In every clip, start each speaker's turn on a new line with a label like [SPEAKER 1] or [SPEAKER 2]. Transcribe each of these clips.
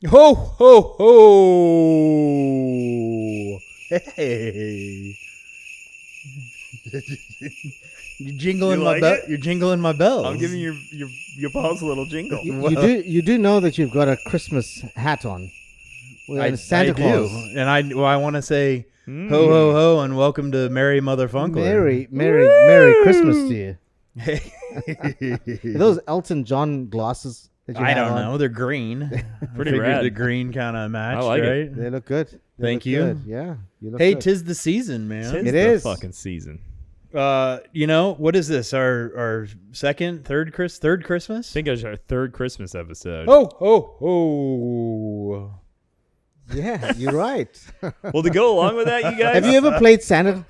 [SPEAKER 1] Ho, ho, ho. Hey. You're jingling
[SPEAKER 2] You
[SPEAKER 1] my
[SPEAKER 2] like
[SPEAKER 1] bell.
[SPEAKER 2] it?
[SPEAKER 1] You're jingling my bells.
[SPEAKER 2] I'm giving your balls a little jingle.
[SPEAKER 3] You do know that you've got a Christmas hat on. We're Santa Claus.
[SPEAKER 1] do. And I want to say ho, ho, ho, and welcome to Merry Motherfunkler.
[SPEAKER 3] Merry Christmas to you.
[SPEAKER 1] Hey.
[SPEAKER 3] Are those Elton John glasses that you
[SPEAKER 1] I
[SPEAKER 3] have
[SPEAKER 1] don't
[SPEAKER 3] on?
[SPEAKER 1] know. They're green.
[SPEAKER 2] Pretty
[SPEAKER 1] Figured
[SPEAKER 2] rad.
[SPEAKER 1] the green kind of matched,
[SPEAKER 2] I like it.
[SPEAKER 1] right?
[SPEAKER 3] They look good.
[SPEAKER 1] Thank you.
[SPEAKER 3] Good. Yeah. You look
[SPEAKER 1] Hey,
[SPEAKER 3] good.
[SPEAKER 1] tis the season, man.
[SPEAKER 2] Tis
[SPEAKER 3] It
[SPEAKER 2] the
[SPEAKER 3] is.
[SPEAKER 2] fucking season.
[SPEAKER 1] What is this? Our third Christmas?
[SPEAKER 2] I think it was our third Christmas episode.
[SPEAKER 1] Oh, ho, ho.
[SPEAKER 3] Yeah, you're right.
[SPEAKER 2] Well, to go along with that, you guys.
[SPEAKER 3] Have you ever played Santa?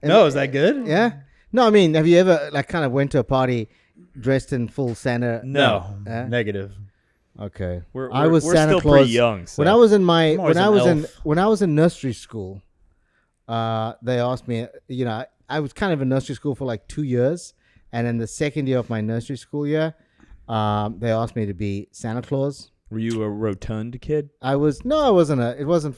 [SPEAKER 1] No, is that good?
[SPEAKER 3] Yeah. No, I mean, have you ever kind of went to a party dressed in full Santa?
[SPEAKER 1] No.
[SPEAKER 3] Eh?
[SPEAKER 1] Negative.
[SPEAKER 3] Okay.
[SPEAKER 2] We're
[SPEAKER 3] Santa
[SPEAKER 2] still
[SPEAKER 3] Claus
[SPEAKER 2] pretty young. So.
[SPEAKER 3] When I was in
[SPEAKER 1] I'm always
[SPEAKER 3] when I was in nursery school, they asked me. I was kind of in nursery school for like 2 years, and in the second year of my nursery school year, they asked me to be Santa Claus.
[SPEAKER 2] Were you a rotund kid?
[SPEAKER 3] I wasn't It wasn't.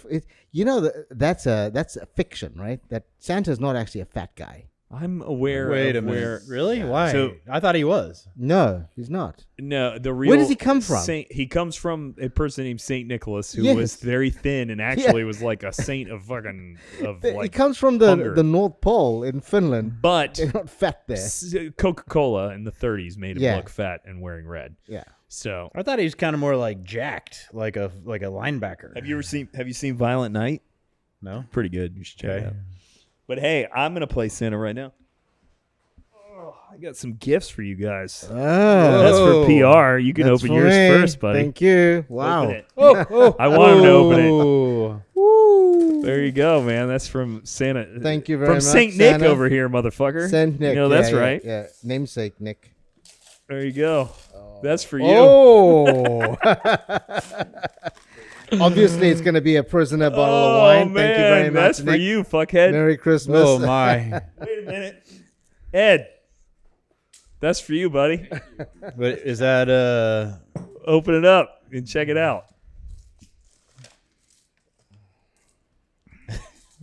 [SPEAKER 3] That's a fiction, right? That Santa's not actually a fat guy.
[SPEAKER 2] I'm aware.
[SPEAKER 1] Wait a
[SPEAKER 2] of
[SPEAKER 1] minute.
[SPEAKER 2] where.
[SPEAKER 1] Really? Why?
[SPEAKER 2] So-
[SPEAKER 1] I thought he was.
[SPEAKER 3] No, he's not.
[SPEAKER 2] No, the real.
[SPEAKER 3] Where does he come from?
[SPEAKER 2] He comes from a person named Saint Nicholas, who
[SPEAKER 3] Yes.
[SPEAKER 2] was very thin and actually was like a saint of fucking
[SPEAKER 3] He
[SPEAKER 2] like.
[SPEAKER 3] comes from
[SPEAKER 2] hunger.
[SPEAKER 3] the North Pole in Finland.
[SPEAKER 2] But
[SPEAKER 3] They're not fat there.
[SPEAKER 2] Coca-Cola in the 30s made him
[SPEAKER 3] Yeah.
[SPEAKER 2] look fat and wearing red.
[SPEAKER 3] Yeah.
[SPEAKER 2] So,
[SPEAKER 1] I thought he was kind of more like jacked, like a linebacker.
[SPEAKER 2] have you seen Violent Night?
[SPEAKER 1] No.
[SPEAKER 2] Pretty good. You should check
[SPEAKER 1] Okay.
[SPEAKER 2] it out. But hey, I'm gonna play Santa right now. Oh, I got some gifts for you guys.
[SPEAKER 3] Oh,
[SPEAKER 2] That's for PR. You can
[SPEAKER 3] that's
[SPEAKER 2] open
[SPEAKER 3] for
[SPEAKER 2] yours
[SPEAKER 3] me.
[SPEAKER 2] first, buddy.
[SPEAKER 3] Thank you. Wow.
[SPEAKER 2] Open it. I want him to open it.
[SPEAKER 1] Oh.
[SPEAKER 3] Woo.
[SPEAKER 2] There you go, man. That's from Santa.
[SPEAKER 3] Thank you very
[SPEAKER 2] from
[SPEAKER 3] much,
[SPEAKER 2] Saint Nick
[SPEAKER 3] Santa.
[SPEAKER 2] over here, motherfucker.
[SPEAKER 3] Saint Nick.
[SPEAKER 2] You know,
[SPEAKER 3] yeah,
[SPEAKER 2] that's
[SPEAKER 3] yeah,
[SPEAKER 2] right.
[SPEAKER 3] Yeah. Namesake Nick.
[SPEAKER 2] There you go. That's for you.
[SPEAKER 3] Oh. Obviously, it's going to be a prisoner bottle of wine.
[SPEAKER 2] Man,
[SPEAKER 3] Thank you very much,
[SPEAKER 2] that's for
[SPEAKER 3] Nick.
[SPEAKER 2] you, fuckhead.
[SPEAKER 3] Merry Christmas.
[SPEAKER 1] Oh my!
[SPEAKER 2] Wait a minute. Ed. That's for you, buddy.
[SPEAKER 1] But is that
[SPEAKER 2] Open it up and check it out.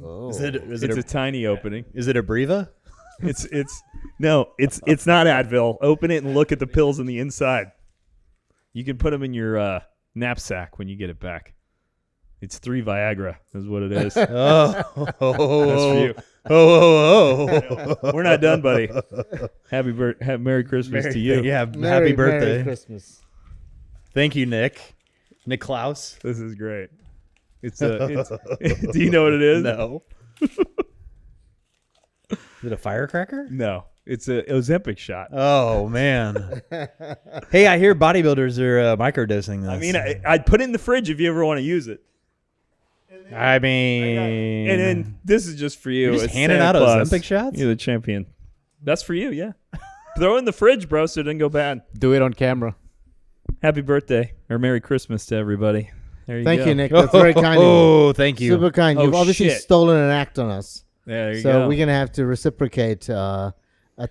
[SPEAKER 3] Oh.
[SPEAKER 1] Is it
[SPEAKER 2] It's a tiny opening.
[SPEAKER 1] is it a Breva?
[SPEAKER 2] It's not Advil. Open it and look at the pills on the inside. You can put them in your knapsack when you get it back. It's 3 Viagra is what it is. That's
[SPEAKER 1] Oh,
[SPEAKER 2] for you.
[SPEAKER 1] Oh.
[SPEAKER 2] We're not done, buddy. Merry Christmas to you.
[SPEAKER 1] Yeah,
[SPEAKER 3] Merry,
[SPEAKER 1] happy birthday.
[SPEAKER 3] Merry Christmas.
[SPEAKER 1] Thank you, Nick. Nick Klaus.
[SPEAKER 2] This is great. Do you know what it is?
[SPEAKER 1] No. Is it a firecracker?
[SPEAKER 2] No. It's a Ozempic shot.
[SPEAKER 1] Oh man. Hey, I hear bodybuilders are microdosing this.
[SPEAKER 2] I mean, I'd put it in the fridge if you ever want to use it.
[SPEAKER 1] I mean,
[SPEAKER 2] And then this is just for you.
[SPEAKER 1] You're just
[SPEAKER 2] It's
[SPEAKER 1] handing
[SPEAKER 2] Santa
[SPEAKER 1] out
[SPEAKER 2] Claus.
[SPEAKER 1] Ozempic shots?
[SPEAKER 2] You're the champion. That's for you, yeah. Throw it in the fridge, bro, so it doesn't go bad.
[SPEAKER 4] Do it on camera.
[SPEAKER 2] Happy birthday or Merry Christmas to everybody. There you
[SPEAKER 3] Thank
[SPEAKER 2] go.
[SPEAKER 3] you, Nick. That's very kind of you.
[SPEAKER 1] Oh, thank you.
[SPEAKER 3] Super kind.
[SPEAKER 2] Oh,
[SPEAKER 3] You've obviously
[SPEAKER 2] shit.
[SPEAKER 3] stolen an act on us.
[SPEAKER 2] There you
[SPEAKER 3] So
[SPEAKER 2] go.
[SPEAKER 3] we're going to have to reciprocate at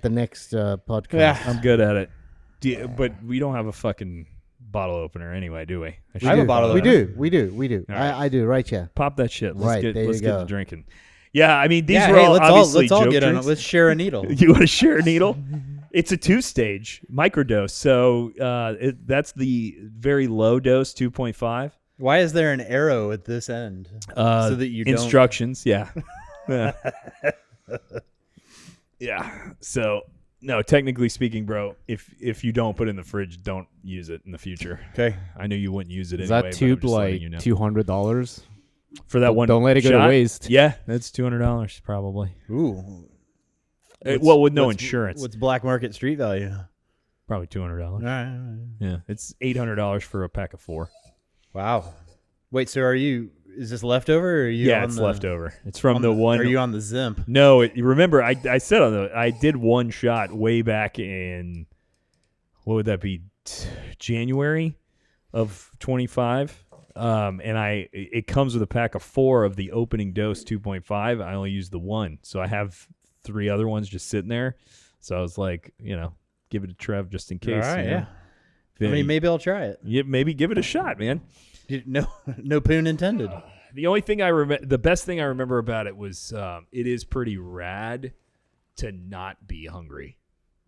[SPEAKER 3] the next podcast.
[SPEAKER 1] Yeah.
[SPEAKER 2] I'm good at it. But we don't have a fucking bottle opener anyway, do we?
[SPEAKER 1] I have a bottle
[SPEAKER 3] We
[SPEAKER 1] opener.
[SPEAKER 3] do. We do.
[SPEAKER 2] All right.
[SPEAKER 3] I do, right here.
[SPEAKER 2] Pop that shit. Let's
[SPEAKER 3] Right,
[SPEAKER 2] get
[SPEAKER 3] there you
[SPEAKER 2] let's get
[SPEAKER 3] go.
[SPEAKER 2] to drinking. Yeah, I mean these
[SPEAKER 1] Yeah,
[SPEAKER 2] were
[SPEAKER 1] hey,
[SPEAKER 2] all
[SPEAKER 1] let's
[SPEAKER 2] obviously
[SPEAKER 1] all
[SPEAKER 2] joke
[SPEAKER 1] get on it.
[SPEAKER 2] drinks.
[SPEAKER 1] Let's share a needle.
[SPEAKER 2] You want to share a needle? It's a 2-stage microdose. So that's the very low dose, 2.5.
[SPEAKER 1] Why is there an arrow at this end? So that you don't.
[SPEAKER 2] Instructions, yeah. Yeah. Yeah. So no, technically speaking, bro, if you don't put it in the fridge, don't use it in the future.
[SPEAKER 1] Okay.
[SPEAKER 2] I know you wouldn't use it
[SPEAKER 4] Is
[SPEAKER 2] anyway.
[SPEAKER 4] that
[SPEAKER 2] but I'm
[SPEAKER 4] tube
[SPEAKER 2] just letting
[SPEAKER 4] like
[SPEAKER 2] you know.
[SPEAKER 4] $200?
[SPEAKER 2] For that one?
[SPEAKER 4] Don't let it go
[SPEAKER 2] shot?
[SPEAKER 4] to waste.
[SPEAKER 2] Yeah, that's $200 probably.
[SPEAKER 1] Ooh.
[SPEAKER 2] Well, with no
[SPEAKER 1] What's-
[SPEAKER 2] insurance,
[SPEAKER 1] What's black market street value?
[SPEAKER 2] probably $200.
[SPEAKER 1] All right.
[SPEAKER 2] Yeah, it's $800 for a pack of 4.
[SPEAKER 1] Wow. Wait, so is this leftover or are you
[SPEAKER 2] Yeah,
[SPEAKER 1] on
[SPEAKER 2] it's
[SPEAKER 1] the,
[SPEAKER 2] leftover. It's from
[SPEAKER 1] on
[SPEAKER 2] the one.
[SPEAKER 1] Are you on the Zemp?
[SPEAKER 2] No, remember I said I did one shot way back in, what would that be, January of 25, and it comes with a pack of 4 of the opening dose 2.5. I only used the one, so I have 3 other ones just sitting there. So I was like, give it to Trev just in case.
[SPEAKER 1] All right,
[SPEAKER 2] you know?
[SPEAKER 1] yeah. I mean, maybe I'll try it.
[SPEAKER 2] Yeah, maybe give it a shot, man.
[SPEAKER 1] No pun intended.
[SPEAKER 2] The only thing the best thing I remember about it was it is pretty rad to not be hungry.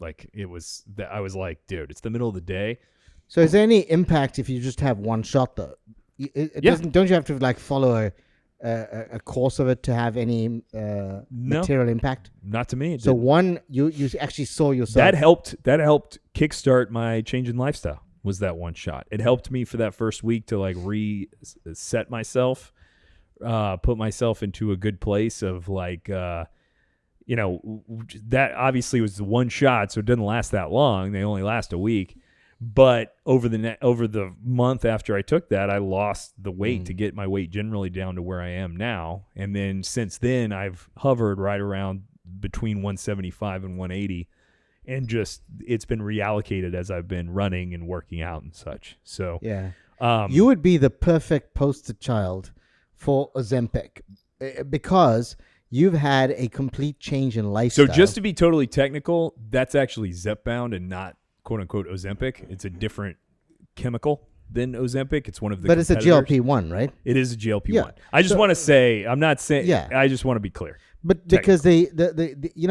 [SPEAKER 2] Like it was that I was like, dude, it's the middle of the day.
[SPEAKER 3] So is there any impact if you just have one shot though? It doesn't. Don't you have to like follow a course of it to have any material impact?
[SPEAKER 2] Not to me.
[SPEAKER 3] So one, you actually saw yourself.
[SPEAKER 2] That helped kickstart my change in lifestyle. Was that one shot? It helped me for that first week to like reset myself, put myself into a good place of like, that obviously was the one shot, so it didn't last that long. They only last a week. But over the month after I took that, I lost the weight to get my weight generally down to where I am now. And then since then, I've hovered right around between 175 and 180. And just it's been reallocated as I've been running and working out and such. So
[SPEAKER 3] yeah, you would be the perfect poster child for Ozempic because you've had a complete change in lifestyle.
[SPEAKER 2] So just to be totally technical, that's actually Zepbound and not quote unquote Ozempic. It's a different chemical than Ozempic. It's one of the
[SPEAKER 3] But it's a
[SPEAKER 2] competitors.
[SPEAKER 3] GLP-1 right?
[SPEAKER 2] It is a GLP-1.
[SPEAKER 3] Yeah.
[SPEAKER 2] I just want to say, I'm not saying,
[SPEAKER 3] Yeah.
[SPEAKER 2] I just want to be clear.
[SPEAKER 3] But because the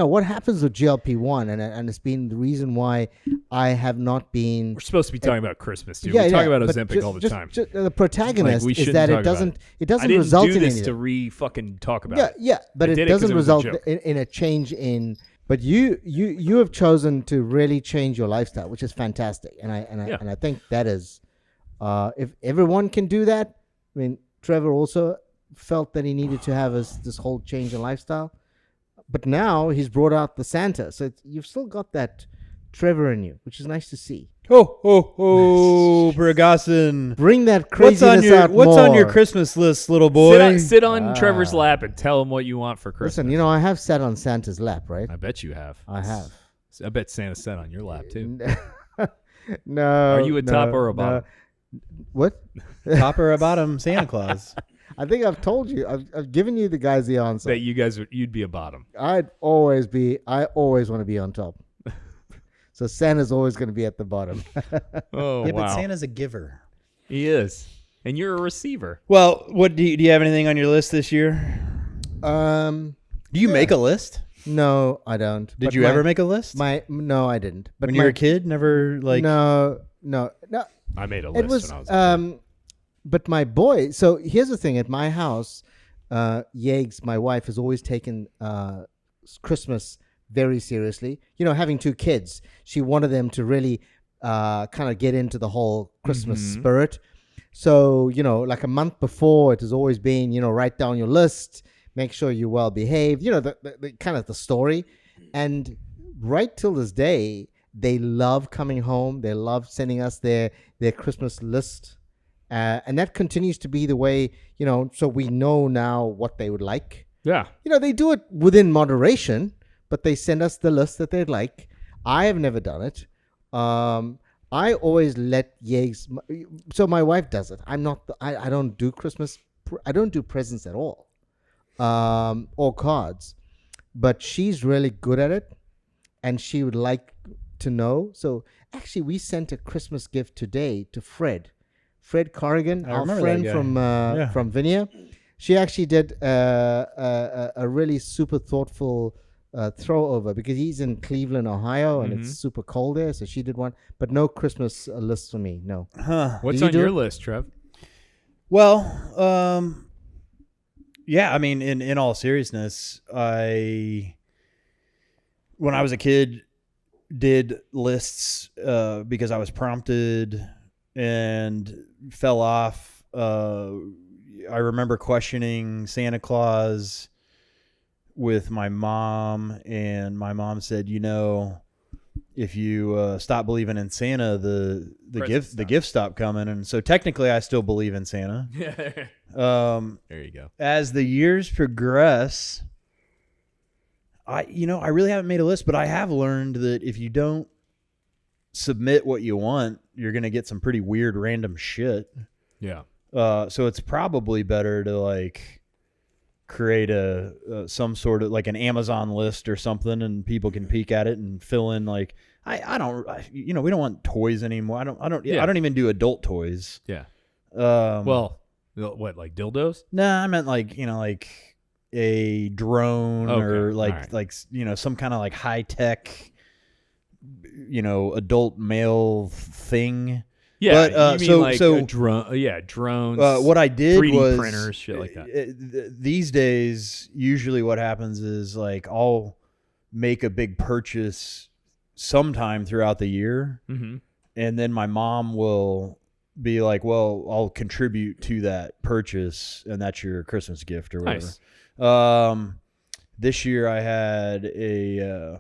[SPEAKER 3] what happens with GLP-1 and it's been the reason why I have not been.
[SPEAKER 2] We're supposed to be talking about Christmas, dude. We talk about
[SPEAKER 3] but
[SPEAKER 2] Ozempic all the time.
[SPEAKER 3] The protagonist
[SPEAKER 2] we
[SPEAKER 3] is
[SPEAKER 2] shouldn't
[SPEAKER 3] that
[SPEAKER 2] talk
[SPEAKER 3] it
[SPEAKER 2] about
[SPEAKER 3] doesn't
[SPEAKER 2] I didn't
[SPEAKER 3] result
[SPEAKER 2] do
[SPEAKER 3] in
[SPEAKER 2] this
[SPEAKER 3] anything.
[SPEAKER 2] to fucking talk about
[SPEAKER 3] Yeah,
[SPEAKER 2] it.
[SPEAKER 3] yeah, but
[SPEAKER 2] I
[SPEAKER 3] it
[SPEAKER 2] did
[SPEAKER 3] doesn't
[SPEAKER 2] 'cause it was a
[SPEAKER 3] result
[SPEAKER 2] joke.
[SPEAKER 3] in a change in. But you have chosen to really change your lifestyle, which is fantastic, and I think that is, if everyone can do that. I mean, Trevor also felt that he needed to have this whole change in lifestyle, but now he's brought out the Santa, so you've still got that Trevor in you, which is nice to see.
[SPEAKER 1] Pragasen.
[SPEAKER 3] Bring that craziness out more.
[SPEAKER 1] What's on your Christmas list, little boy?
[SPEAKER 2] Sit on Trevor's lap and tell him what you want for Christmas.
[SPEAKER 3] Listen, I have sat on Santa's lap, right?
[SPEAKER 2] I bet you have.
[SPEAKER 3] I have.
[SPEAKER 2] I bet Santa sat on your lap too.
[SPEAKER 3] No.
[SPEAKER 2] Are you a top or a bottom?
[SPEAKER 3] What?
[SPEAKER 1] Top or a bottom Santa Claus?
[SPEAKER 3] I think I've told you. I've given you the guys the answer.
[SPEAKER 2] That you'd be a bottom.
[SPEAKER 3] I always want to be on top. So Santa's always going to be at the bottom.
[SPEAKER 2] Oh,
[SPEAKER 1] Yeah,
[SPEAKER 2] wow.
[SPEAKER 1] but Santa's a giver.
[SPEAKER 2] He is. And you're a receiver.
[SPEAKER 1] Well, what do you have anything on your list this year?
[SPEAKER 3] Do
[SPEAKER 1] you make a list?
[SPEAKER 3] No, I don't.
[SPEAKER 1] Did you ever make a list?
[SPEAKER 3] No, I didn't. But
[SPEAKER 1] when you were a kid, never like.
[SPEAKER 3] No.
[SPEAKER 2] I made a list
[SPEAKER 3] It was
[SPEAKER 2] when I was a kid.
[SPEAKER 3] But my boy. So here's the thing. At my house, Yegs, my wife, has always taken Christmas very seriously. Having two kids, she wanted them to really kind of get into the whole Christmas spirit. So, like a month before, it has always been, write down your list, make sure you're well behaved, the kind of the story. And right till this day, they love coming home. They love sending us their Christmas list. And that continues to be the way, so we know now what they would like.
[SPEAKER 2] Yeah.
[SPEAKER 3] They do it within moderation, but they send us the list that they'd like. I have never done it. I always let Yegs. So my wife does it. I'm not. I don't do Christmas. I don't do presents at all, or cards. But she's really good at it, and she would like to know. So actually, we sent a Christmas gift today to Fred Corrigan, our friend from Vinia. She actually did a really super thoughtful throw over because he's in Cleveland, Ohio, and it's super cold there. So she did one, but no Christmas list for me. No.
[SPEAKER 1] Huh.
[SPEAKER 2] What's on your list, Trev?
[SPEAKER 1] Well, yeah. I mean, in all seriousness, when I was a kid, did lists because I was prompted and fell off. I remember questioning Santa Claus with my mom, and my mom said, if you stop believing in Santa, the gifts stop coming. And so technically I still believe in Santa.
[SPEAKER 2] There you go.
[SPEAKER 1] As the years progress, I really haven't made a list, but I have learned that if you don't submit what you want, you're going to get some pretty weird random shit.
[SPEAKER 2] Yeah.
[SPEAKER 1] So it's probably better to create some sort of like an Amazon list or something, and people can peek at it and fill in we don't want toys anymore. I don't even do adult toys.
[SPEAKER 2] Yeah. Well, what, like dildos?
[SPEAKER 1] Nah, I meant like like a drone
[SPEAKER 2] Okay,
[SPEAKER 1] or
[SPEAKER 2] all right.
[SPEAKER 1] like some kind of like high tech adult male thing.
[SPEAKER 2] Yeah,
[SPEAKER 1] But,
[SPEAKER 2] you mean
[SPEAKER 1] so
[SPEAKER 2] a drone? Yeah, drones.
[SPEAKER 1] what I did
[SPEAKER 2] 3D
[SPEAKER 1] was
[SPEAKER 2] printers, shit like that.
[SPEAKER 1] These days, usually what happens is like I'll make a big purchase sometime throughout the year,
[SPEAKER 2] Mm-hmm.
[SPEAKER 1] and then my mom will be like, "Well, I'll contribute to that purchase, and that's your Christmas gift or whatever."
[SPEAKER 2] Nice.
[SPEAKER 1] This year I had a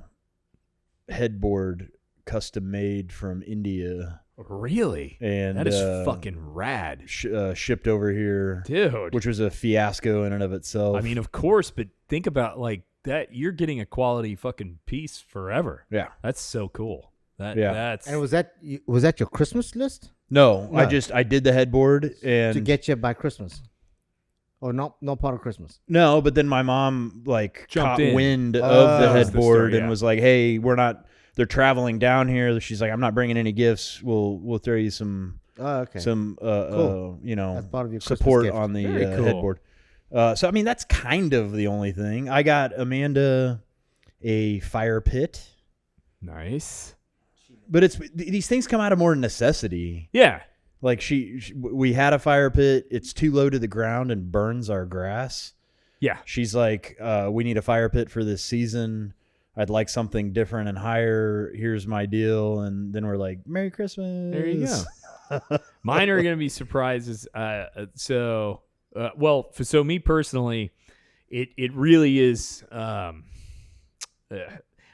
[SPEAKER 1] headboard custom made from India.
[SPEAKER 2] Really?
[SPEAKER 1] And
[SPEAKER 2] that is fucking rad,
[SPEAKER 1] shipped over here,
[SPEAKER 2] dude.
[SPEAKER 1] which was a fiasco in and of itself.
[SPEAKER 2] I mean, of course, but think about like that. You're getting a quality fucking piece forever.
[SPEAKER 1] Yeah,
[SPEAKER 2] that's so cool.
[SPEAKER 3] And was that your Christmas list?
[SPEAKER 1] No,
[SPEAKER 3] No.
[SPEAKER 1] I did the headboard and
[SPEAKER 3] To get you by Christmas, or not part of Christmas.
[SPEAKER 1] No, but then my mom like
[SPEAKER 2] Jumped
[SPEAKER 1] caught
[SPEAKER 2] in.
[SPEAKER 1] wind of the
[SPEAKER 2] That was the
[SPEAKER 1] headboard
[SPEAKER 2] story, yeah.
[SPEAKER 1] and was like, "Hey, they're traveling down here." She's like, "I'm not bringing any gifts. We'll throw you some
[SPEAKER 3] Oh, okay.
[SPEAKER 1] some
[SPEAKER 3] Cool.
[SPEAKER 1] That's
[SPEAKER 3] That's part of your
[SPEAKER 1] support
[SPEAKER 3] Christmas gift.
[SPEAKER 1] on the
[SPEAKER 2] Very cool.
[SPEAKER 1] headboard." So I mean, that's kind of the only thing. I got Amanda a fire pit,
[SPEAKER 2] Nice.
[SPEAKER 1] but these things come out of more necessity.
[SPEAKER 2] Yeah.
[SPEAKER 1] Like we had a fire pit. It's too low to the ground and burns our grass.
[SPEAKER 2] Yeah.
[SPEAKER 1] She's like, we need a fire pit for this season. I'd like something different and higher. Here's my deal. And then we're like, Merry Christmas.
[SPEAKER 2] There you go. Mine are going to be surprises. So me personally, it really is,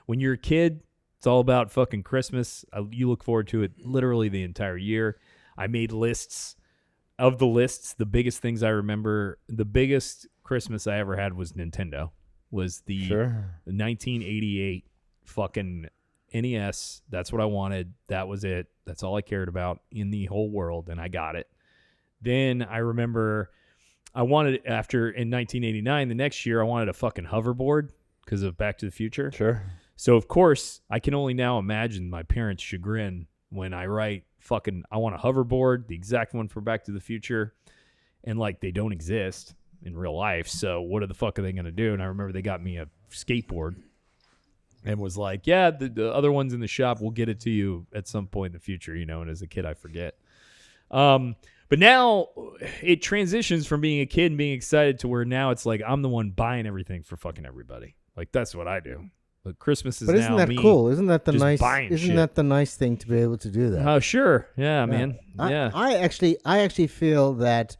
[SPEAKER 2] when you're a kid, it's all about fucking Christmas. You look forward to it literally the entire year. I made lists of the lists. The biggest things I remember, the biggest Christmas I ever had was Nintendo. Was the 1988 fucking NES. That's what I wanted. That was it. That's all I cared about in the whole world, and I got it. Then I remember I wanted, in 1989, the next year, I wanted a fucking hoverboard because of Back to the Future.
[SPEAKER 1] Sure.
[SPEAKER 2] So, of course, I can only now imagine my parents' chagrin when I write I want a hoverboard, the exact one for Back to the Future, and like they don't exist in real life. So what the fuck are they going to do? And I remember they got me a skateboard and was like, yeah, the other one's in the shop. We'll get it to you at some point in the future, and as a kid, I forget. But now it transitions from being a kid and being excited to where now it's like, I'm the one buying everything for fucking everybody. Like that's what I do. But Christmas is now me.
[SPEAKER 3] But isn't that cool? Isn't that the
[SPEAKER 2] just
[SPEAKER 3] nice?
[SPEAKER 2] buying
[SPEAKER 3] Isn't
[SPEAKER 2] shit.
[SPEAKER 3] that the nice thing to be able to do that?
[SPEAKER 2] Oh, sure. Yeah, man. Yeah.
[SPEAKER 3] I actually feel that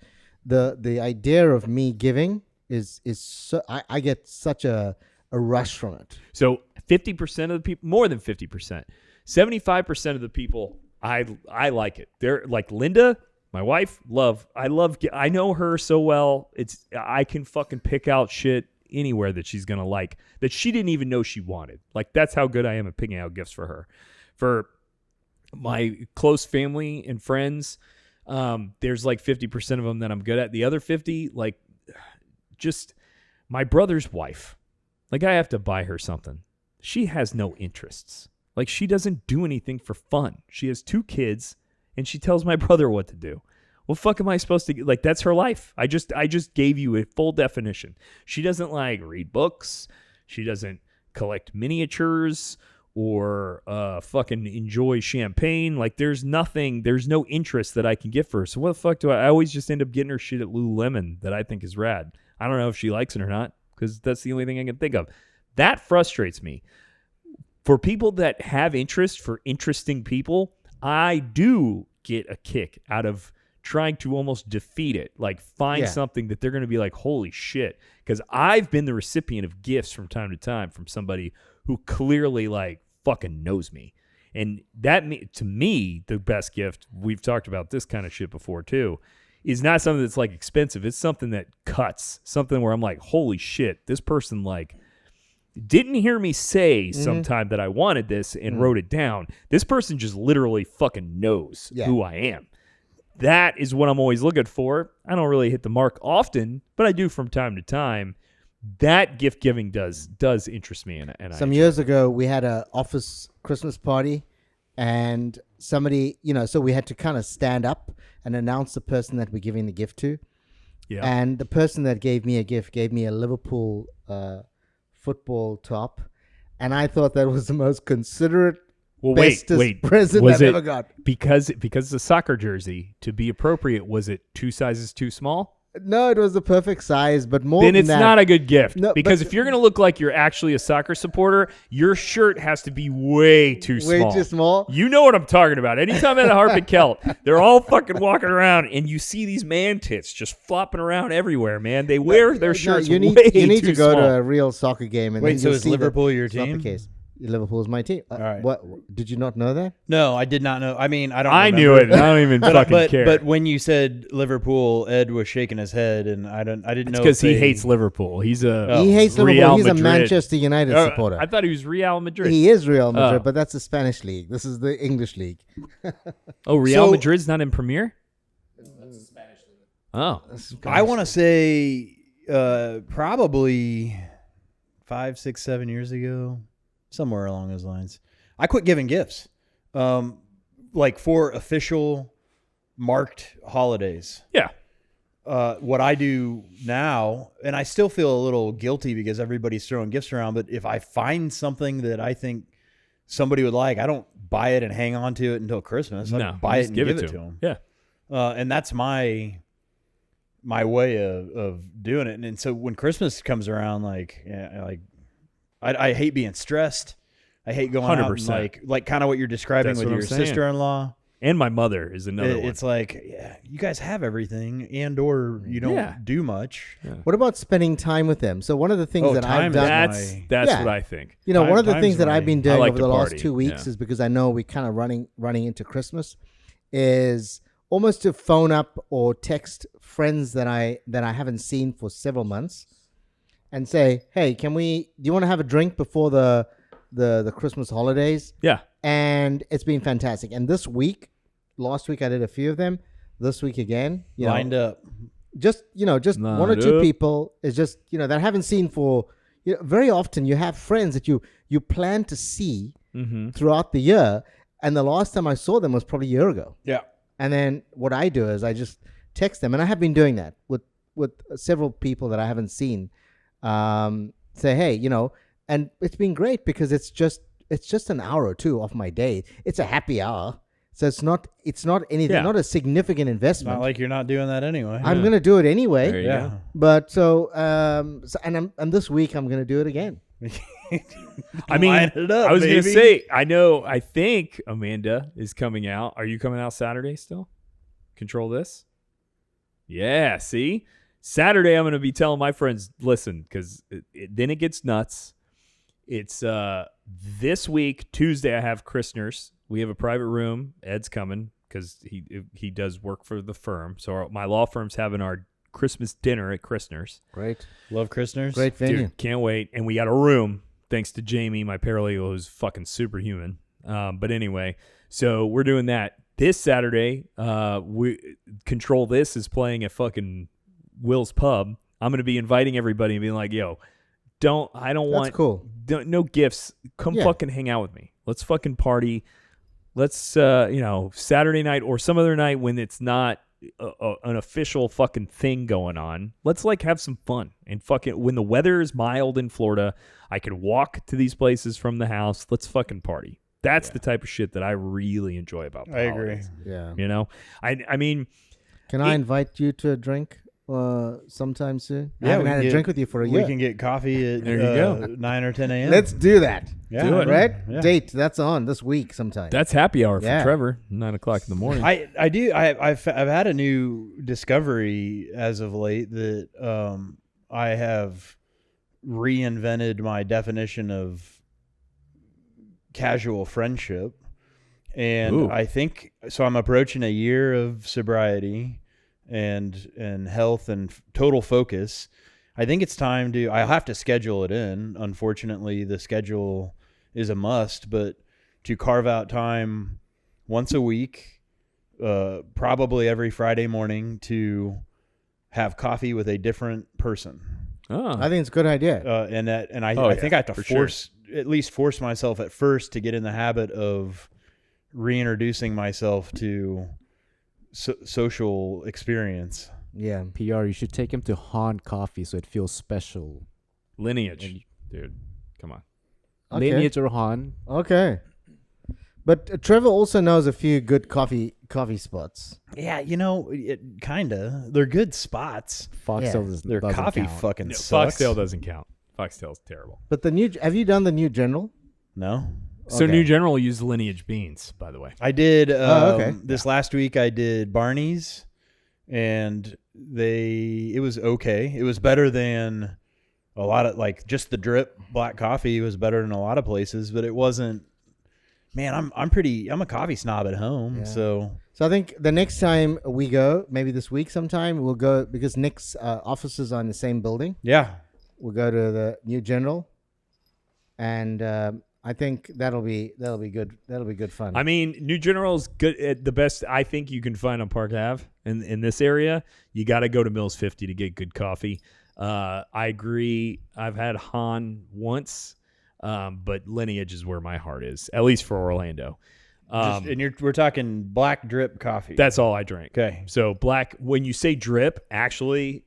[SPEAKER 3] the idea of me giving is so I get such a rush from it.
[SPEAKER 2] So 50% of the people, more than 50%, 75% of the people, I like it. They're like Linda, my wife. I know her so well. I can fucking pick out shit anywhere that she's gonna like that she didn't even know she wanted. Like that's how good I am at picking out gifts for her. For my close family and friends, there's like 50% of them that I'm good at. The other 50, like just my brother's wife. Like I have to buy her something. She has no interests. Like she doesn't do anything for fun. She has 2 kids and she tells my brother what to do. Well, fuck am I supposed to, like, that's her life. I just gave you a full definition. She doesn't like read books. She doesn't collect miniatures or fucking enjoy champagne. Like there's no interest that I can give her. So what the fuck do I always just end up getting her shit at Lululemon that I think is rad. I don't know if she likes it or not because that's the only thing I can think of. That frustrates me. For people that have interest, for interesting people, I do get a kick out of trying to almost defeat it, like find something that they're going to be like, holy shit. Because I've been the recipient of gifts from time to time from somebody who clearly like fucking knows me. And that, to me, the best gift, we've talked about this kind of shit before too, is not something that's like expensive. It's something that cuts, something where I'm like, holy shit, this person like didn't hear me say sometime that I wanted this and wrote it down. This person just literally fucking knows who I am. That is what I'm always looking for. I don't really hit the mark often, but I do from time to time. That gift giving does interest me. And
[SPEAKER 3] some years ago, we had a office Christmas party, and somebody, so we had to kind of stand up and announce the person that we're giving the gift to.
[SPEAKER 2] Yeah.
[SPEAKER 3] And the person that gave me a gift gave me a Liverpool football top, and I thought that was the most considerate, bestest present I've ever got.
[SPEAKER 2] Because it's a soccer jersey, to be appropriate, was it 2 sizes too small?
[SPEAKER 3] No, it was the perfect size, but more
[SPEAKER 2] then
[SPEAKER 3] than
[SPEAKER 2] it's
[SPEAKER 3] that,
[SPEAKER 2] not a good gift.
[SPEAKER 3] No,
[SPEAKER 2] because if you're going to look like you're actually a soccer supporter, your shirt has to be way too small.
[SPEAKER 3] Way too small?
[SPEAKER 2] You know what I'm talking about. Anytime at a Harpy Celt, they're all fucking walking around, and you see these man tits just flopping around everywhere, man. They wear their shirts
[SPEAKER 3] you need to go to a real soccer game. And
[SPEAKER 1] wait, so is Liverpool your
[SPEAKER 3] team?
[SPEAKER 1] team?
[SPEAKER 3] Case. Liverpool's my team.
[SPEAKER 1] All right.
[SPEAKER 3] What did you not know that?
[SPEAKER 1] No, I did not know. I mean, I don't.
[SPEAKER 2] I knew it. I don't even fucking care.
[SPEAKER 1] But when you said Liverpool, Ed was shaking his head, and I didn't know
[SPEAKER 2] because he hates Liverpool.
[SPEAKER 3] He hates Liverpool. He's a Manchester United supporter.
[SPEAKER 2] I thought he was Real Madrid.
[SPEAKER 3] He is Real Madrid, but that's the Spanish league. This is the English league.
[SPEAKER 2] Real Madrid's not in Premier? That's the Spanish league. Oh,
[SPEAKER 1] I want to say probably 5, 6, 7 years ago. Somewhere along those lines. I quit giving gifts, like for official marked holidays.
[SPEAKER 2] Yeah.
[SPEAKER 1] What I do now, and I still feel a little guilty because everybody's throwing gifts around, but if I find something that I think somebody would like, I don't buy it and hang on to it until Christmas. I buy it and give it to them.
[SPEAKER 2] Yeah.
[SPEAKER 1] And that's my way of doing it. And so when Christmas comes around, I hate being stressed. I hate going 100%. Out and like kind of what you're describing with your sister-in-law.
[SPEAKER 2] And my mother is another one.
[SPEAKER 1] It's like, yeah, you guys have everything and or you don't do much.
[SPEAKER 3] Yeah. What about spending time with them? So one of the things that I've done...
[SPEAKER 2] That's what I think.
[SPEAKER 3] One of the things that I've been doing over the last 2 weeks is because I know we kind of running into Christmas is almost to phone up or text friends that I haven't seen for several months. And say, hey, do you want to have a drink before the Christmas holidays?
[SPEAKER 2] Yeah.
[SPEAKER 3] And it's been fantastic. And last week I did a few of them. This week again,
[SPEAKER 1] lined up.
[SPEAKER 3] Just one or two people is just that I haven't seen for. Very often you have friends that you plan to see throughout the year, and the last time I saw them was probably a year ago.
[SPEAKER 1] Yeah.
[SPEAKER 3] And then what I do is I just text them, and I have been doing that with several people that I haven't seen. Say, hey, and it's been great because it's just an hour or two of my day. It's a happy hour. So it's not anything, not a significant investment.
[SPEAKER 1] Not like you're not doing that anyway.
[SPEAKER 3] I'm going to do it anyway.
[SPEAKER 1] Yeah.
[SPEAKER 3] But and this week I'm going to do it again.
[SPEAKER 2] I mean, I was going to say, I think Amanda is coming out. Are you coming out Saturday still? Control this? Yeah, see? Saturday, I'm going to be telling my friends, listen, because then it gets nuts. It's this week, Tuesday, I have Christner's. We have a private room. Ed's coming because he does work for the firm. So my law firm's having our Christmas dinner at Christner's.
[SPEAKER 3] Great.
[SPEAKER 1] Love Christner's.
[SPEAKER 3] Great venue.
[SPEAKER 2] Dude, can't wait. And we got a room, thanks to Jamie, my paralegal, who's fucking superhuman. But anyway, so we're doing that. This Saturday, Control This is playing at fucking Will's Pub. I'm going to be inviting everybody and being like, yo, no gifts. Come fucking hang out with me. Let's fucking party. Let's, Saturday night or some other night when it's not an official fucking thing going on. Let's have some fun and fucking, when the weather is mild in Florida, I can walk to these places from the house. Let's fucking party. That's the type of shit that I really enjoy about the holidays.
[SPEAKER 3] Agree.
[SPEAKER 2] Yeah. I mean,
[SPEAKER 3] can I invite you to a drink sometime soon?
[SPEAKER 1] Yeah,
[SPEAKER 3] I haven't had a drink with you for a year.
[SPEAKER 1] We can get coffee at
[SPEAKER 2] there you go.
[SPEAKER 1] 9 or 10 a.m.
[SPEAKER 3] Let's do that.
[SPEAKER 1] Yeah,
[SPEAKER 2] do it.
[SPEAKER 3] Right?
[SPEAKER 1] Yeah.
[SPEAKER 3] Date. That's on this week sometime.
[SPEAKER 2] That's happy hour for Trevor, 9 o'clock in the morning.
[SPEAKER 1] I do. I've had a new discovery as of late that I have reinvented my definition of casual friendship. And I think, so I'm approaching a year of sobriety and health and total focus. I think it's time I'll have to schedule it in. Unfortunately, the schedule is a must, but to carve out time once a week, probably every Friday morning, to have coffee with a different person.
[SPEAKER 2] Oh.
[SPEAKER 3] I think it's a good idea.
[SPEAKER 1] I think I have to force myself at first to get in the habit of reintroducing myself to social experience.
[SPEAKER 3] Yeah.
[SPEAKER 4] PR, you should take him to Han Coffee so it feels special.
[SPEAKER 2] Lineage, dude. Come on.
[SPEAKER 3] Okay.
[SPEAKER 4] Lineage or Han.
[SPEAKER 3] Okay. But Trevor also knows a few good coffee spots.
[SPEAKER 1] Yeah, kinda. They're good spots.
[SPEAKER 4] Foxtail
[SPEAKER 1] Their
[SPEAKER 4] doesn't
[SPEAKER 1] coffee
[SPEAKER 4] count.
[SPEAKER 1] fucking
[SPEAKER 2] No,
[SPEAKER 1] sucks.
[SPEAKER 2] Foxtail doesn't count. Foxtail's terrible.
[SPEAKER 3] But have you done the New General?
[SPEAKER 1] No.
[SPEAKER 2] So
[SPEAKER 3] Okay.
[SPEAKER 2] New General used Lineage beans, by the way.
[SPEAKER 1] I did
[SPEAKER 3] okay.
[SPEAKER 1] this last week I did Barneys, and it was okay. It was better than a lot of, like, just the drip black coffee was better than a lot of places, but it wasn't. Man, I'm a coffee snob at home,
[SPEAKER 3] Yeah.
[SPEAKER 1] so
[SPEAKER 3] So I think the next time we go, maybe this week sometime, we'll go because Nick's offices are in the same building.
[SPEAKER 1] yeah.
[SPEAKER 3] We'll go to the New General, and I think that'll be good. That'll be good fun.
[SPEAKER 2] I mean, New General's good at the best I think you can find on Park Ave in this area. You got to go to Mills 50 to get good coffee. I agree. I've had Han once, but Lineage is where my heart is, at least for Orlando.
[SPEAKER 1] We're talking black drip coffee.
[SPEAKER 2] That's all I drink.
[SPEAKER 1] Okay.
[SPEAKER 2] So black. When you say drip, actually,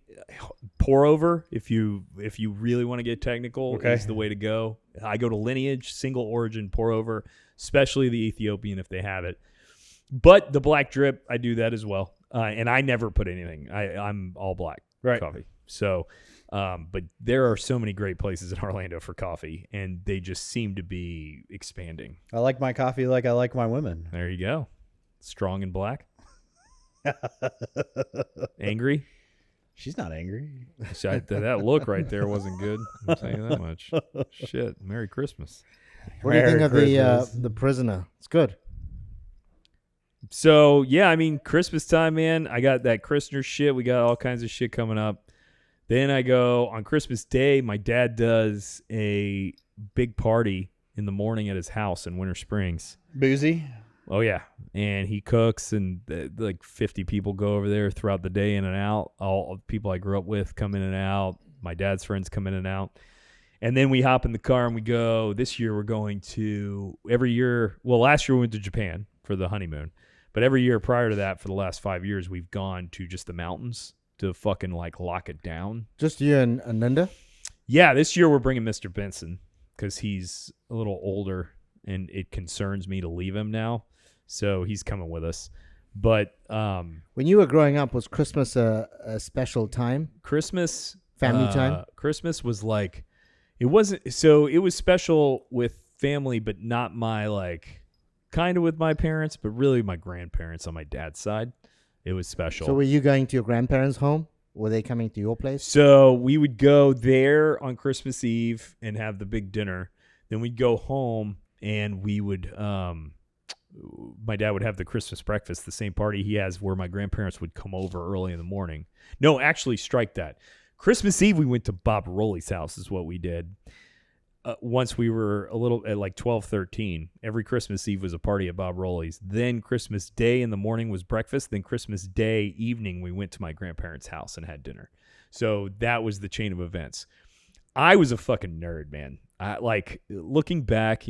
[SPEAKER 2] pour over. If you really want to get technical,
[SPEAKER 1] Okay.
[SPEAKER 2] is the way to go. I go to Lineage, single origin, pour over, especially the Ethiopian if they have it. But the black drip, I do that as well, and I never put anything. I'm all black coffee. So, but there are so many great places in Orlando for coffee, and they just seem to be expanding.
[SPEAKER 1] I like my coffee like I like my women.
[SPEAKER 2] There you go. Strong and black. Angry.
[SPEAKER 1] She's not angry.
[SPEAKER 2] So that look right there wasn't good. I'm saying that much. Shit. Merry Christmas.
[SPEAKER 3] what do you think of
[SPEAKER 1] Merry
[SPEAKER 3] the
[SPEAKER 1] Christmas.
[SPEAKER 3] the Prisoner? It's good.
[SPEAKER 2] So, yeah, I mean, Christmas time, man. I got that Christmas shit. We got all kinds of shit coming up. Then I go on Christmas Day. My dad does a big party in the morning at his house in Winter Springs.
[SPEAKER 1] Boozy.
[SPEAKER 2] Oh, yeah. And he cooks, and like 50 people go over there throughout the day in and out. All the people I grew up with come in and out. My dad's friends come in and out. And then we hop in the car and we go. This year we're going to every year. Well, last year we went to Japan for the honeymoon. But every year prior to that, for the last 5 years, we've gone to just the mountains to fucking like lock it down.
[SPEAKER 3] Just you and Linda?
[SPEAKER 2] Yeah, this year we're bringing Mr. Benson because he's a little older and it concerns me to leave him now. So he's coming with us. But
[SPEAKER 3] When you were growing up, was Christmas a special time?
[SPEAKER 2] Christmas,
[SPEAKER 3] Family time?
[SPEAKER 2] Christmas was like, it wasn't, so it was special with family, but not my like, kind of with my parents, but really my grandparents on my dad's side. It was special.
[SPEAKER 3] So were you going to your grandparents' home? Were they coming to your place?
[SPEAKER 2] So we would go there on Christmas Eve and have the big dinner. Then we'd go home and we would, my dad would have the Christmas breakfast, the same party he has where my grandparents would come over early in the morning. No, actually strike that. Christmas Eve, we went to Bob Rowley's house is what we did. Once we were a little at like 12, 13, every Christmas Eve was a party at Bob Rowley's. Then Christmas Day in the morning was breakfast. Then Christmas Day evening, we went to my grandparents' house and had dinner. So that was the chain of events. I was a fucking nerd, man. Like looking back,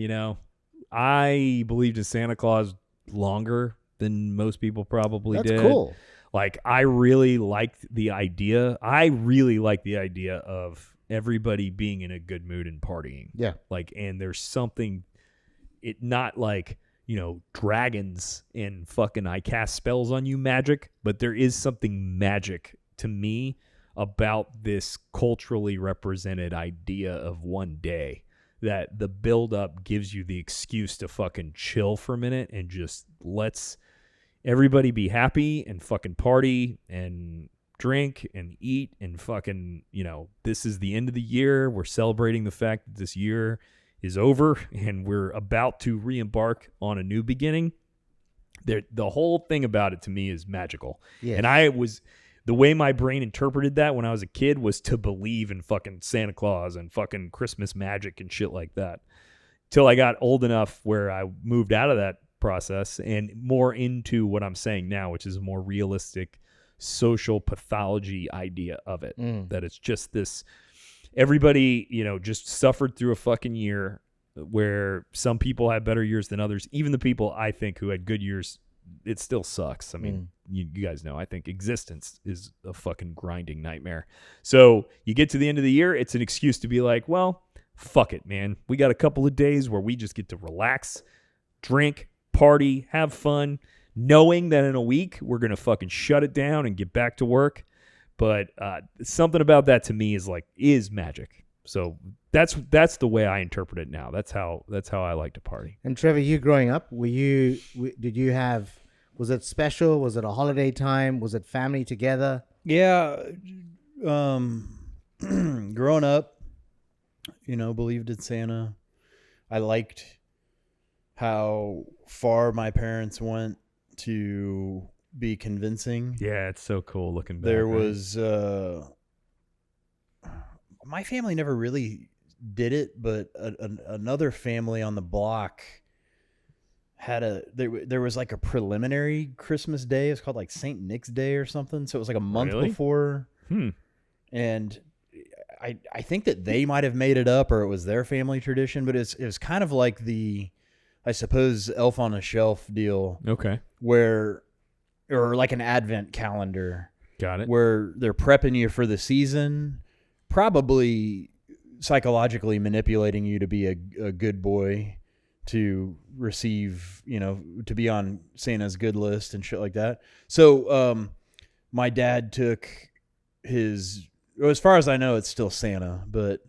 [SPEAKER 2] I believed in Santa Claus longer than most people probably
[SPEAKER 3] That's
[SPEAKER 2] did.
[SPEAKER 3] cool.
[SPEAKER 2] Like I really liked the idea. Of everybody being in a good mood and partying.
[SPEAKER 3] Yeah.
[SPEAKER 2] Like, and there's something, it not like, dragons and fucking I cast spells on you magic, but there is something magic to me about this culturally represented idea of one day that the buildup gives you the excuse to fucking chill for a minute and just lets everybody be happy and fucking party and drink and eat and fucking, this is the end of the year. We're celebrating the fact that this year is over and we're about to re-embark on a new beginning. The whole thing about it to me is magical.
[SPEAKER 3] Yes.
[SPEAKER 2] And the way my brain interpreted that when I was a kid was to believe in fucking Santa Claus and fucking Christmas magic and shit like that. Till I got old enough where I moved out of that process and more into what I'm saying now, which is a more realistic social pathology idea of it. That it's just this, everybody, just suffered through a fucking year where some people have better years than others. Even the people I think who had good years, it still sucks. I mean, you guys know, I think existence is a fucking grinding nightmare. So you get to the end of the year, it's an excuse to be like, well, fuck it, man. We got a couple of days where we just get to relax, drink, party, have fun, knowing that in a week we're going to fucking shut it down and get back to work. But something about that to me is magic. So that's the way I interpret it now. That's how I like to party.
[SPEAKER 3] And Trevor, you growing up, did you have, was it special? Was it a holiday time? Was it family together?
[SPEAKER 1] Yeah. Growing up, believed in Santa. I liked how far my parents went to be convincing.
[SPEAKER 2] Yeah, it's so cool looking back.
[SPEAKER 1] There was my family never really did it, but another family on the block had there was like a preliminary Christmas day. It's called like St. Nick's Day or something. So it was like a month before. And I think that they might have made it up, or it was their family tradition, but it was kind of like I suppose, Elf on a Shelf deal.
[SPEAKER 2] Okay.
[SPEAKER 1] Or like an advent calendar.
[SPEAKER 2] Got it.
[SPEAKER 1] Where they're prepping you for the season, probably psychologically manipulating you to be a good boy, to receive, to be on Santa's good list and shit like that. So my dad took as far as I know, it's still Santa, but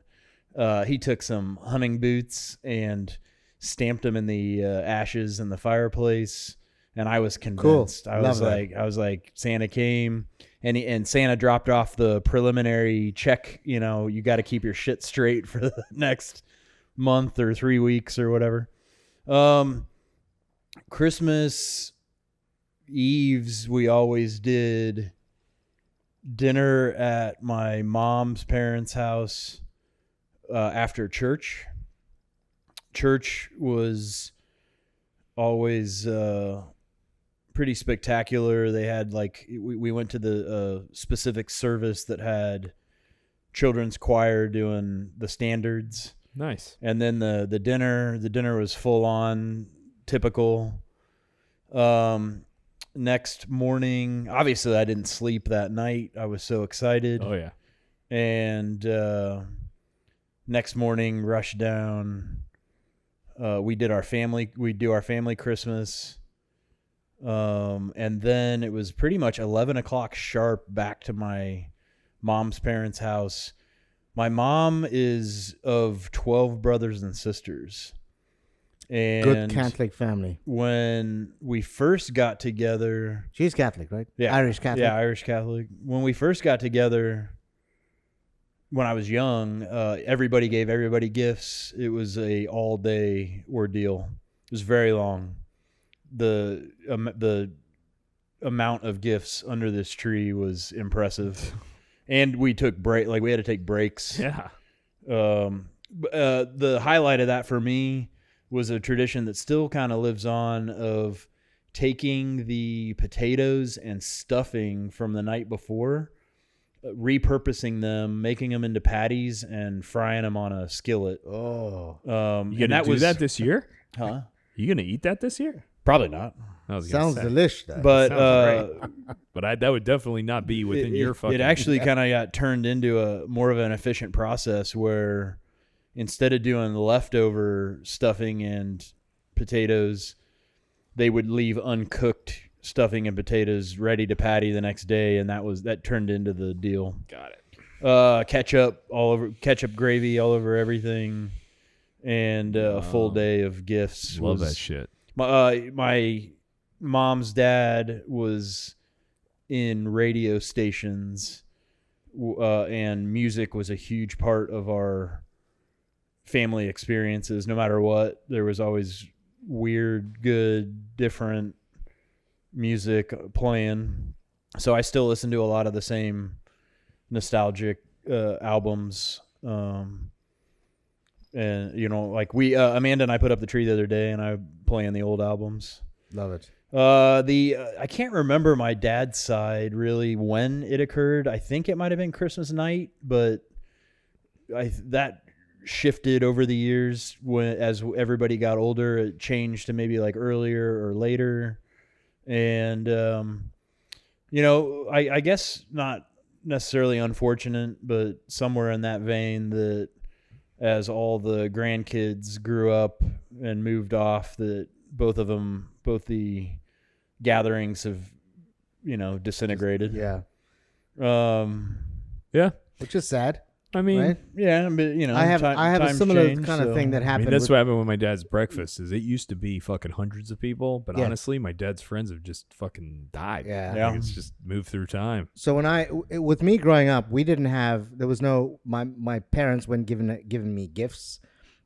[SPEAKER 1] he took some hunting boots and stamped them in the ashes in the fireplace. And I was convinced.
[SPEAKER 3] Cool.
[SPEAKER 1] I was like, Santa came and Santa dropped off the preliminary check. You got to keep your shit straight for the next month or 3 weeks or whatever. Christmas Eves, we always did dinner at my mom's parents' house after church. Church was always pretty spectacular. They had we went to the specific service that had children's choir doing the standards.
[SPEAKER 2] Nice.
[SPEAKER 1] And then the dinner was full on, typical. Next morning, obviously I didn't sleep that night. I was so excited.
[SPEAKER 2] Oh yeah.
[SPEAKER 1] And next morning, rush down. We do our family Christmas. And then it was pretty much 11 o'clock sharp back to my mom's parents' house. My mom is of 12 brothers and sisters. And
[SPEAKER 3] good Catholic family.
[SPEAKER 1] When we first got together,
[SPEAKER 3] she's Catholic, right?
[SPEAKER 1] Yeah.
[SPEAKER 3] Irish Catholic.
[SPEAKER 1] Yeah, Irish Catholic. When we first got together, when I was young, everybody gave everybody gifts. It was a all-day ordeal. It was very long. The amount of gifts under this tree was impressive, and we took we had to take breaks.
[SPEAKER 2] Yeah.
[SPEAKER 1] The highlight of that for me was a tradition that still kind of lives on, of taking the potatoes and stuffing from the night before, repurposing them, making them into patties, and frying them on a skillet.
[SPEAKER 3] Oh,
[SPEAKER 2] You gonna do that this year?
[SPEAKER 1] Huh?
[SPEAKER 2] You gonna eat that this year?
[SPEAKER 1] Probably not.
[SPEAKER 3] sounds delicious.
[SPEAKER 1] But
[SPEAKER 2] But that would definitely not be within your fucking.
[SPEAKER 1] It actually kind of got turned into a more of an efficient process, where instead of doing the leftover stuffing and potatoes, they would leave uncooked stuffing and potatoes ready to patty the next day, and that turned into the deal.
[SPEAKER 2] Got it.
[SPEAKER 1] Ketchup gravy all over everything, and a full day of gifts.
[SPEAKER 2] Love that shit.
[SPEAKER 1] My mom's dad was in radio stations, and music was a huge part of our family experiences. No matter what, there was always weird, good, different music playing. So I still listen to a lot of the same nostalgic albums. And Amanda and I put up the tree the other day, and I playing the old albums.
[SPEAKER 3] Love it.
[SPEAKER 1] I can't remember my dad's side really when it occurred. I think it might have been Christmas night, but that shifted over the years as everybody got older. It changed to maybe like earlier or later. And, I guess not necessarily unfortunate, but somewhere in that vein that as all the grandkids grew up and moved off, that both the gatherings have, disintegrated.
[SPEAKER 3] Yeah.
[SPEAKER 2] Yeah.
[SPEAKER 3] Which is sad.
[SPEAKER 2] I mean,
[SPEAKER 3] right?
[SPEAKER 1] Yeah, but
[SPEAKER 3] I have a
[SPEAKER 1] times
[SPEAKER 3] similar
[SPEAKER 1] change,
[SPEAKER 3] kind of thing that
[SPEAKER 2] I
[SPEAKER 3] happened.
[SPEAKER 2] mean, that's
[SPEAKER 3] with-
[SPEAKER 2] what happened with my dad's breakfast. Is it used to be fucking hundreds of people, but
[SPEAKER 3] Yeah.
[SPEAKER 2] honestly, my dad's friends have just fucking died.
[SPEAKER 3] Yeah.
[SPEAKER 2] Like,
[SPEAKER 1] Yeah.
[SPEAKER 2] it's just moved through time.
[SPEAKER 3] So with me growing up, we didn't have. There was no. My parents weren't giving me gifts.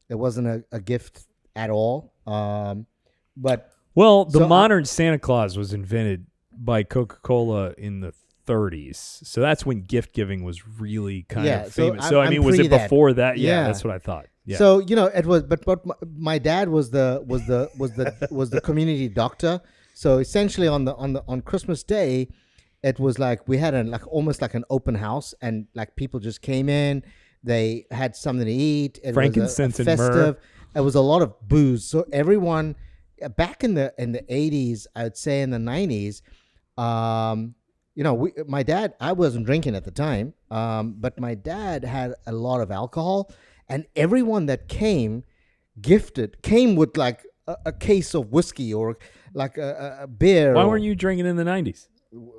[SPEAKER 3] There wasn't a gift at all. But
[SPEAKER 2] Well, the
[SPEAKER 3] So,
[SPEAKER 2] modern Santa Claus was invented by Coca-Cola in the 30s. So that's when gift giving was really kind
[SPEAKER 3] Yeah,
[SPEAKER 2] of
[SPEAKER 3] so
[SPEAKER 2] famous.
[SPEAKER 3] I'm-
[SPEAKER 2] So I
[SPEAKER 3] I'm
[SPEAKER 2] mean, was it
[SPEAKER 3] pre that.
[SPEAKER 2] before that? Yeah,
[SPEAKER 3] Yeah.
[SPEAKER 2] that's what I thought. Yeah.
[SPEAKER 3] So it was. But my dad was the community doctor. So essentially on Christmas Day, it was like we had almost like an open house, and like people just came in. They had something to eat. It
[SPEAKER 2] Frankincense
[SPEAKER 3] was a
[SPEAKER 2] and myrrh.
[SPEAKER 3] festive. It was a lot of booze. So everyone back in the 80s, I would say in the 90s, my dad, I wasn't drinking at the time, but my dad had a lot of alcohol, and everyone that came with like a case of whiskey or like a beer.
[SPEAKER 2] Why weren't you drinking in the 90s?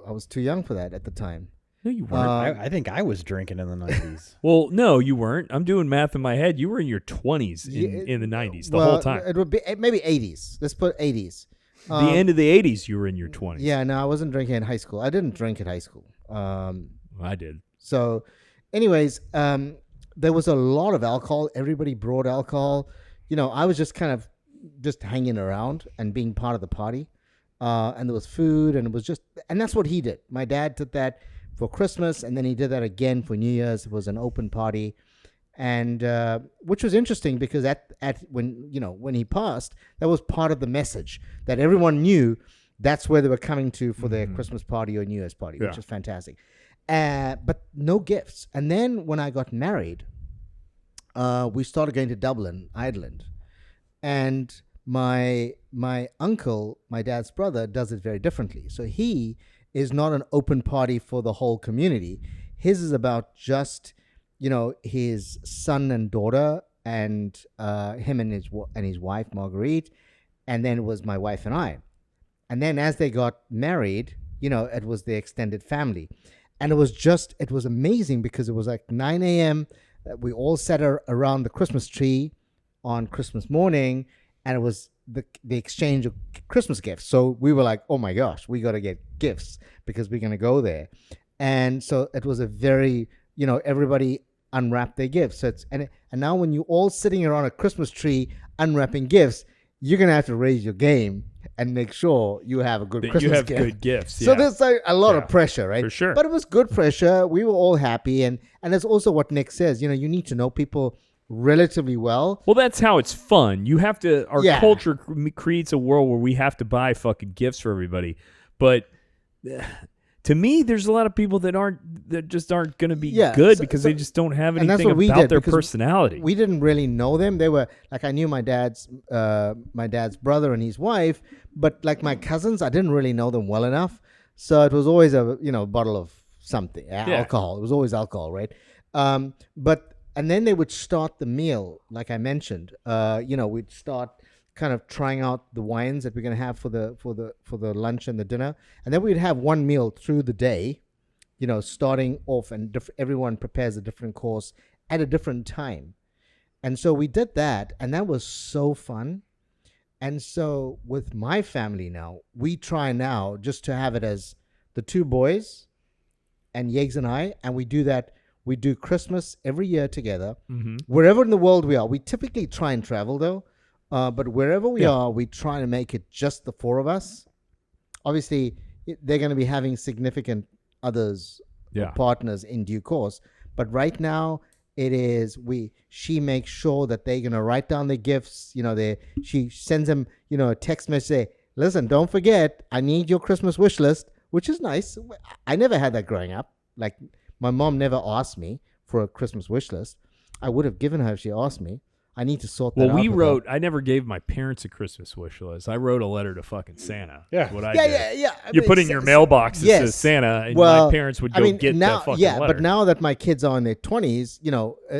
[SPEAKER 3] I was too young for that at the time.
[SPEAKER 2] No, you weren't.
[SPEAKER 1] I think I was drinking in the 90s.
[SPEAKER 2] Well, no, you weren't. I'm doing math in my head. You were in your 20s in the 90s the whole time.
[SPEAKER 3] It would be maybe 80s. Let's put 80s.
[SPEAKER 2] The end of the 80s, you were in your 20s.
[SPEAKER 3] Yeah, no, I wasn't drinking in high school. I didn't drink in high school.
[SPEAKER 2] I did.
[SPEAKER 3] So, anyways, there was a lot of alcohol. Everybody brought alcohol. I was just kind of just hanging around and being part of the party. And there was food, and it was and that's what he did. My dad did that for Christmas, and then he did that again for New Year's. It was an open party, and which was interesting because when he passed, that was part of the message that everyone knew that's where they were coming to for their Christmas party or New Year's party, which is fantastic. But no gifts. And then when I got married, we started going to Dublin, Ireland, and my uncle, my dad's brother, does it very differently. So he is not an open party for the whole community. His is about just, his son and daughter and him and his wife, Marguerite. And then it was my wife and I. And then as they got married, it was the extended family. And it was amazing because it was like 9 a.m. We all sat around the Christmas tree on Christmas morning, and it was the exchange of Christmas gifts. So we were like, oh my gosh, we got to get gifts because we're going to go there. And so it was a very, everybody unwrapped their gifts. So and now when you're all sitting around a Christmas tree unwrapping gifts, you're going to have to raise your game and make sure you have a good Christmas
[SPEAKER 2] you have
[SPEAKER 3] gift.
[SPEAKER 2] good gifts.
[SPEAKER 3] So
[SPEAKER 2] yeah.
[SPEAKER 3] there's like a lot of pressure, right?
[SPEAKER 2] For sure.
[SPEAKER 3] But it was good pressure. We were all happy. And that's also what Nick says. You need to know people relatively well.
[SPEAKER 2] Well, that's how it's fun. You have to. Our
[SPEAKER 3] Yeah.
[SPEAKER 2] culture creates a world where we have to buy fucking gifts for everybody. But to me, there's a lot of people that just aren't going to be good because they just don't have
[SPEAKER 3] and that's
[SPEAKER 2] anything
[SPEAKER 3] what we
[SPEAKER 2] about
[SPEAKER 3] did,
[SPEAKER 2] their
[SPEAKER 3] because
[SPEAKER 2] personality.
[SPEAKER 3] We didn't really know them. They were like, I knew my dad's brother and his wife, but like my cousins, I didn't really know them well enough. So it was always a bottle of something, alcohol. It was always alcohol, right? And then they would start the meal, like I mentioned. We'd start kind of trying out the wines that we're going to have for the lunch and the dinner, and then we'd have one meal through the day, starting off, and everyone prepares a different course at a different time. And so we did that, and that was so fun. And so with my family now, we try now just to have it as the two boys and Yegs and I, and we do that. We do Christmas every year together, wherever in the world we are. We typically try and travel though, but wherever we are, we try to make it just the four of us. Obviously, they're going to be having significant others, or partners in due course. But right now, it is she makes sure that they're going to write down the gifts. She sends them, a text message, say, listen, don't forget, I need your Christmas wish list, which is nice. I never had that growing up. Like, my mom never asked me for a Christmas wish list. I would have given her if she asked me. I need to sort that out.
[SPEAKER 2] Well, I never gave my parents a Christmas wish list. I wrote a letter to fucking Santa.
[SPEAKER 1] Yeah.
[SPEAKER 2] That's what I did.
[SPEAKER 3] Yeah.
[SPEAKER 2] You put in your mailbox, it says Santa, and my parents would go get that fucking letter.
[SPEAKER 3] But now that my kids are in their 20s,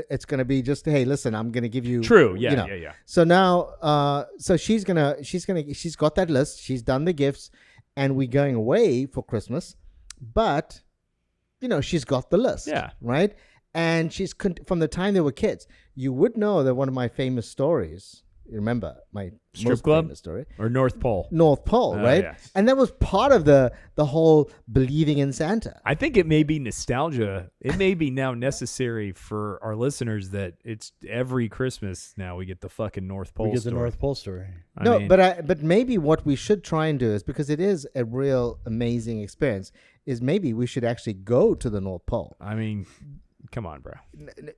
[SPEAKER 3] it's going to be just, hey, listen, I'm going to give you.
[SPEAKER 2] True. Yeah, yeah.
[SPEAKER 3] So now, so she's got that list. She's done the gifts, and we're going away for Christmas, but, she's got the list.
[SPEAKER 2] Yeah.
[SPEAKER 3] Right. And from the time they were kids, you would know that one of my famous stories. You remember my
[SPEAKER 2] strip
[SPEAKER 3] most
[SPEAKER 2] club
[SPEAKER 3] famous story
[SPEAKER 2] or North Pole?
[SPEAKER 3] North Pole, right?
[SPEAKER 2] Yes.
[SPEAKER 3] And that was part of the whole believing in Santa.
[SPEAKER 2] I think it may be nostalgia. It may be now necessary for our listeners that it's every Christmas now we get the fucking North Pole.
[SPEAKER 1] We get
[SPEAKER 2] story.
[SPEAKER 1] the North Pole story.
[SPEAKER 3] But maybe what we should try and do is, because it is a real amazing experience, is maybe we should actually go to the North Pole.
[SPEAKER 2] I mean, come on, bro.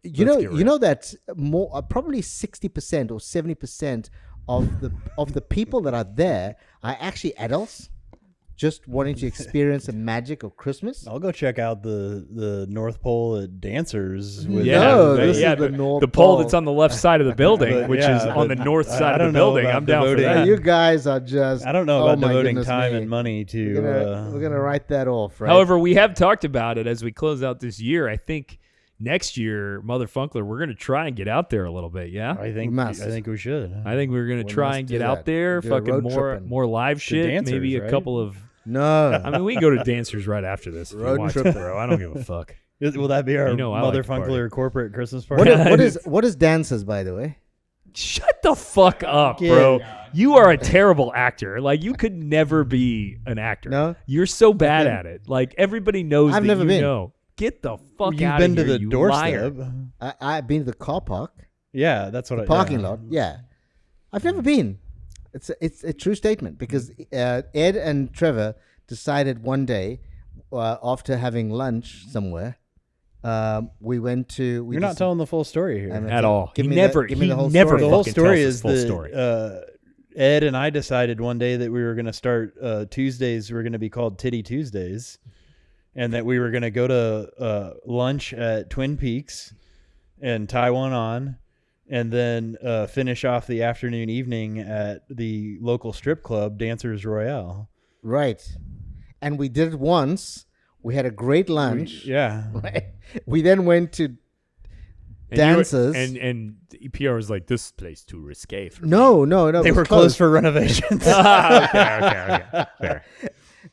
[SPEAKER 3] You know that more probably 60% or 70% of the people that are there are actually adults just wanting to experience the magic of Christmas.
[SPEAKER 1] I'll go check out the North Pole at Dancers. With
[SPEAKER 3] This is the North
[SPEAKER 2] the pole that's on the left side of the building, which is on the north side of the building. I'm down for that.
[SPEAKER 3] You guys are just.
[SPEAKER 1] I don't know about devoting
[SPEAKER 3] goodness
[SPEAKER 1] time
[SPEAKER 3] me.
[SPEAKER 1] and money to.
[SPEAKER 3] We're gonna write that off, right?
[SPEAKER 2] However, we have talked about it as we close out this year. I think next year, Motherfunkler, we're going to try and get out there a little bit, yeah?
[SPEAKER 1] I think we should.
[SPEAKER 2] I think we're going to try and get out there, fucking more live shit,
[SPEAKER 1] Dancers,
[SPEAKER 2] maybe a
[SPEAKER 1] right?
[SPEAKER 2] couple of...
[SPEAKER 3] No.
[SPEAKER 2] I mean, we can go to Dancers right after this if you want to, bro. I don't give a fuck.
[SPEAKER 1] Will that be our
[SPEAKER 2] I like to
[SPEAKER 1] Motherfunkler corporate Christmas party?
[SPEAKER 3] What is Dancers, by the way?
[SPEAKER 2] Shut the fuck up, bro. You are a terrible actor. Like, you could never be an actor.
[SPEAKER 3] No?
[SPEAKER 2] You're so bad at it. Like, everybody knows
[SPEAKER 3] I've
[SPEAKER 2] that
[SPEAKER 3] never
[SPEAKER 2] you
[SPEAKER 3] been.
[SPEAKER 2] know. Get the fuck
[SPEAKER 1] You've
[SPEAKER 2] out
[SPEAKER 1] been
[SPEAKER 2] of
[SPEAKER 1] to
[SPEAKER 2] here,
[SPEAKER 1] the
[SPEAKER 2] you
[SPEAKER 1] doorstep.
[SPEAKER 2] liar.
[SPEAKER 3] I've been to the car park.
[SPEAKER 1] Yeah, that's what
[SPEAKER 3] Parking lot. Yeah. I've never been. It's a true statement, because Ed and Trevor decided one day after having lunch somewhere, we went to.
[SPEAKER 1] You're not telling the full story here.
[SPEAKER 2] At all.
[SPEAKER 3] Give
[SPEAKER 2] He
[SPEAKER 3] me
[SPEAKER 2] never
[SPEAKER 3] the whole
[SPEAKER 2] never
[SPEAKER 3] story.
[SPEAKER 1] The whole
[SPEAKER 2] fucking
[SPEAKER 1] story
[SPEAKER 2] tells us
[SPEAKER 1] is
[SPEAKER 2] full
[SPEAKER 1] that
[SPEAKER 2] story.
[SPEAKER 1] Ed and I decided one day that we were going to start Tuesdays were going to be called Titty Tuesdays, and that we were going to go to lunch at Twin Peaks and tie one on, and then finish off the afternoon evening at the local strip club, Dancers Royale.
[SPEAKER 3] Right. And we did it once. We had a great lunch.
[SPEAKER 1] Yeah.
[SPEAKER 3] Right. We then went to Dancers.
[SPEAKER 2] And PR was like, this place too risque for me.
[SPEAKER 3] No.
[SPEAKER 1] They were closed for renovations.
[SPEAKER 2] Okay. Fair.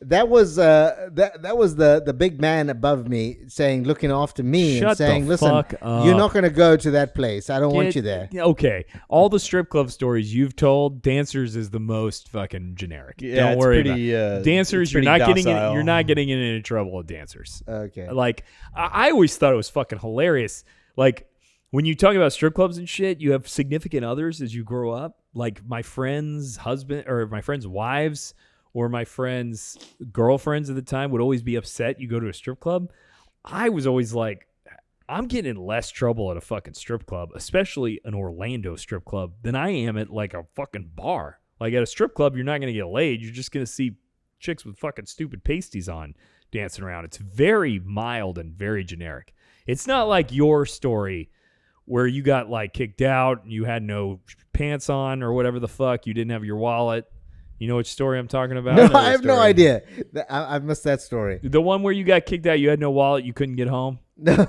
[SPEAKER 3] That was the big man above me looking after me and
[SPEAKER 2] Shut
[SPEAKER 3] saying,
[SPEAKER 2] the
[SPEAKER 3] "Listen,
[SPEAKER 2] fuck
[SPEAKER 3] you're
[SPEAKER 2] up.
[SPEAKER 3] not going to go to that place. I don't want you there."
[SPEAKER 2] Okay. All the strip club stories you've told, Dancers is the most fucking generic.
[SPEAKER 1] Yeah,
[SPEAKER 2] Don't
[SPEAKER 1] it's
[SPEAKER 2] worry
[SPEAKER 1] pretty,
[SPEAKER 2] about it.
[SPEAKER 1] it's
[SPEAKER 2] Dancers, you're
[SPEAKER 1] pretty
[SPEAKER 2] not getting
[SPEAKER 1] docile.
[SPEAKER 2] you're not getting into trouble at Dancers.
[SPEAKER 3] Okay.
[SPEAKER 2] Like, I always thought it was fucking hilarious. Like, when you talk about strip clubs and shit, you have significant others as you grow up. Like, my friends' husband or my friends' wives or my friends' girlfriends at the time would always be upset you go to a strip club. I was always like, I'm getting in less trouble at a fucking strip club, especially an Orlando strip club, than I am at like a fucking bar. Like, at a strip club, you're not going to get laid. You're just going to see chicks with fucking stupid pasties on dancing around. It's very mild and very generic. It's not like your story where you got like kicked out and you had no pants on or whatever the fuck. You didn't have your wallet. You know which story I'm talking about?
[SPEAKER 3] No, I have no idea. I missed that story.
[SPEAKER 2] The one where you got kicked out, you had no wallet, you couldn't get home.
[SPEAKER 3] No.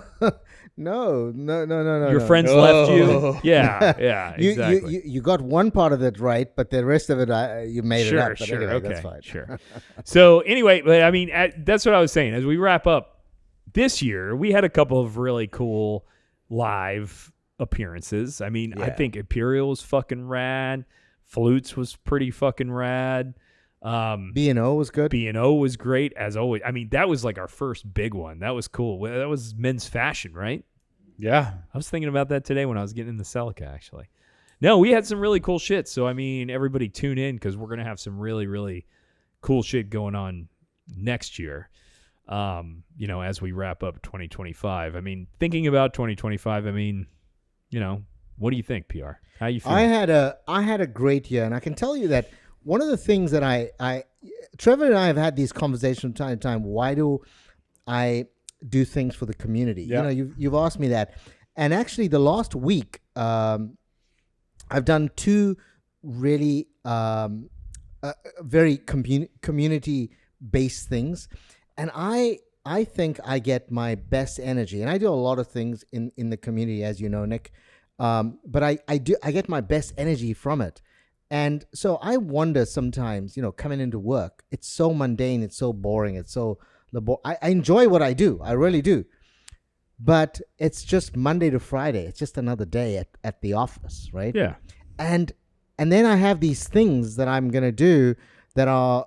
[SPEAKER 2] Your friends left you. Yeah, exactly.
[SPEAKER 3] You got one part of it right, but the rest of it you made it up. But
[SPEAKER 2] Sure,
[SPEAKER 3] anyway,
[SPEAKER 2] okay,
[SPEAKER 3] that's fine.
[SPEAKER 2] sure. So anyway, but I mean, that's what I was saying. As we wrap up this year, we had a couple of really cool live appearances. I mean, I think Imperial was fucking rad. Flutes was pretty fucking rad.
[SPEAKER 3] B&O was good.
[SPEAKER 2] B&O was great, as always. I mean, that was like our first big one. That was cool. That was men's fashion, right?
[SPEAKER 1] Yeah.
[SPEAKER 2] I was thinking about that today when I was getting into Celica, actually. No, we had some really cool shit. So, I mean, everybody tune in because we're going to have some really, really cool shit going on next year, as we wrap up 2025. I mean, thinking about 2025, what do you think, PR? How you feel?
[SPEAKER 3] I had a great year, and I can tell you that one of the things that I Trevor and I have had these conversations from time to time. Why do I do things for the community?
[SPEAKER 1] Yeah.
[SPEAKER 3] You've asked me that, And actually, the last week, I've done two really very community-based things, and I think I get my best energy, and I do a lot of things in the community, as you know, Nick. But I get my best energy from it. And so I wonder sometimes, coming into work, it's so mundane, it's so boring, it's so I enjoy what I do, I really do. But it's just Monday to Friday. It's just another day at the office, right?
[SPEAKER 2] Yeah.
[SPEAKER 3] And then I have these things that I'm gonna do that are,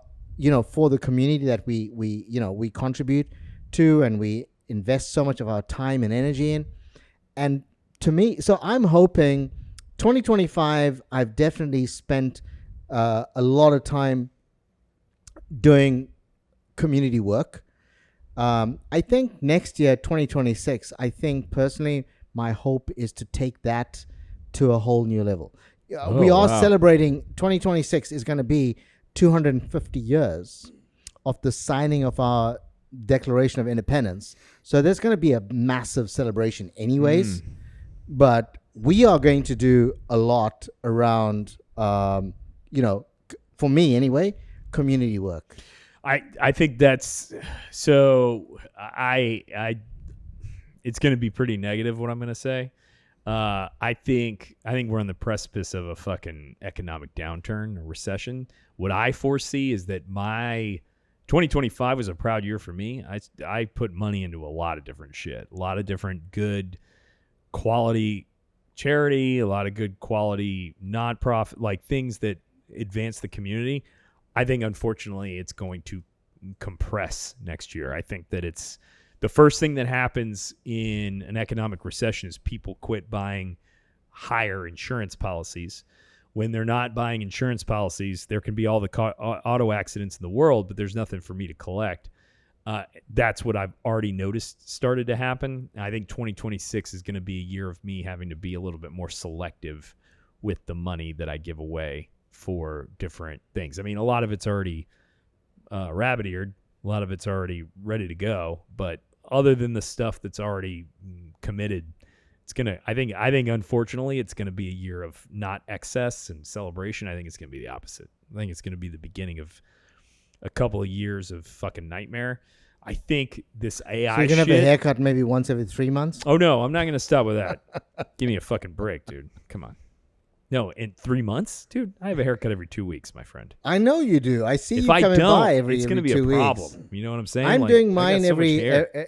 [SPEAKER 3] for the community that we contribute to, and we invest so much of our time and energy in. And to me, so I'm hoping 2025, I've definitely spent a lot of time doing community work. I think next year, 2026, I think personally, my hope is to take that to a whole new level. We are celebrating, 2026 is going to be 250 years of the signing of our Declaration of Independence. So there's going to be a massive celebration anyways. But we are going to do a lot around, for me anyway, community work.
[SPEAKER 2] I think that's so. It's going to be pretty negative what I'm going to say. I think we're on the precipice of a fucking economic downturn, a recession. What I foresee is that my 2025 was a proud year for me. I put money into a lot of different shit, a lot of different good quality charity, a lot of good quality nonprofit, like things that advance the community. I think, unfortunately, it's going to compress next year. I think that it's the first thing that happens in an economic recession is people quit buying higher insurance policies. When they're not buying insurance policies, there can be all the auto accidents in the world, but there's nothing for me to collect. That's what I've already noticed started to happen. I think 2026 is going to be a year of me having to be a little bit more selective with the money that I give away for different things. I mean, a lot of it's already rabbit-eared. A lot of it's already ready to go. But other than the stuff that's already committed, it's gonna. I think unfortunately, it's gonna be a year of not excess and celebration. I think it's gonna be the opposite. I think it's gonna be the beginning of a couple of years of fucking nightmare. I think this AI
[SPEAKER 3] So you're going to have a haircut maybe once every 3 months?
[SPEAKER 2] Oh, no, I'm not going to stop with that. Give me a fucking break, dude. Come on. No, in 3 months? Dude, I have a haircut every 2 weeks, my friend.
[SPEAKER 3] I know you do. I see
[SPEAKER 2] if
[SPEAKER 3] you
[SPEAKER 2] I
[SPEAKER 3] coming
[SPEAKER 2] don't,
[SPEAKER 3] by every
[SPEAKER 2] it's going to be
[SPEAKER 3] 2
[SPEAKER 2] a
[SPEAKER 3] weeks.
[SPEAKER 2] problem. You know what I'm saying?
[SPEAKER 3] I'm
[SPEAKER 2] like,
[SPEAKER 3] doing mine
[SPEAKER 2] so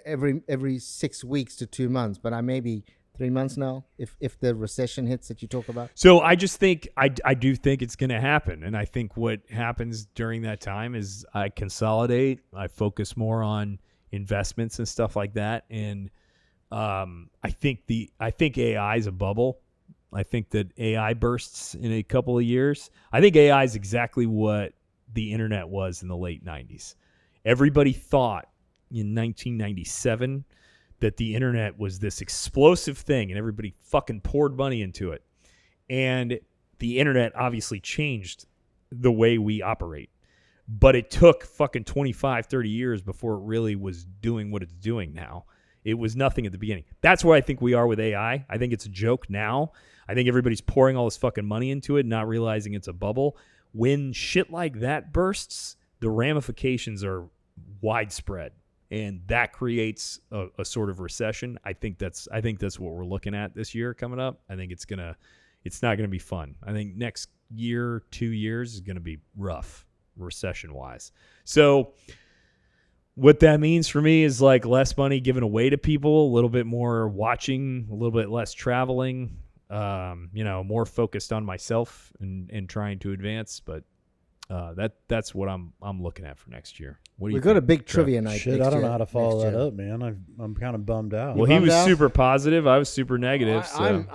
[SPEAKER 3] every 6 weeks to 2 months, but I may be 3 months now if the recession hits that you talk about.
[SPEAKER 2] So I just think I do think it's going to happen, and I think what happens during that time is I consolidate, I focus more on investments and stuff like that, and I think AI is a bubble. I think that AI bursts in a couple of years. I think AI is exactly what the internet was in the late 90s. Everybody thought in 1997 that the internet was this explosive thing and everybody fucking poured money into it. And the internet obviously changed the way we operate. But it took fucking 25, 30 years before it really was doing what it's doing now. It was nothing at the beginning. That's where I think we are with AI. I think it's a joke now. I think everybody's pouring all this fucking money into it, not realizing it's a bubble. When shit like that bursts, the ramifications are widespread. And that creates a sort of recession. I think that's what we're looking at this year coming up. I think it's not gonna be fun. I think next year, 2 years is gonna be rough, recession wise. So what that means for me is like less money given away to people, a little bit more watching, a little bit less traveling, more focused on myself and trying to advance. But that's what I'm looking at for next year. What do you
[SPEAKER 3] We've got a
[SPEAKER 2] think,
[SPEAKER 3] big
[SPEAKER 2] Trev?
[SPEAKER 3] trivia night.
[SPEAKER 1] Shit,
[SPEAKER 3] next
[SPEAKER 1] I don't know
[SPEAKER 3] year-
[SPEAKER 1] how to follow
[SPEAKER 3] next
[SPEAKER 1] that
[SPEAKER 3] year.
[SPEAKER 1] up, man. I'm kind of bummed out.
[SPEAKER 2] Well, he
[SPEAKER 3] bummed
[SPEAKER 2] was
[SPEAKER 3] out?
[SPEAKER 2] super positive. I was super negative. So.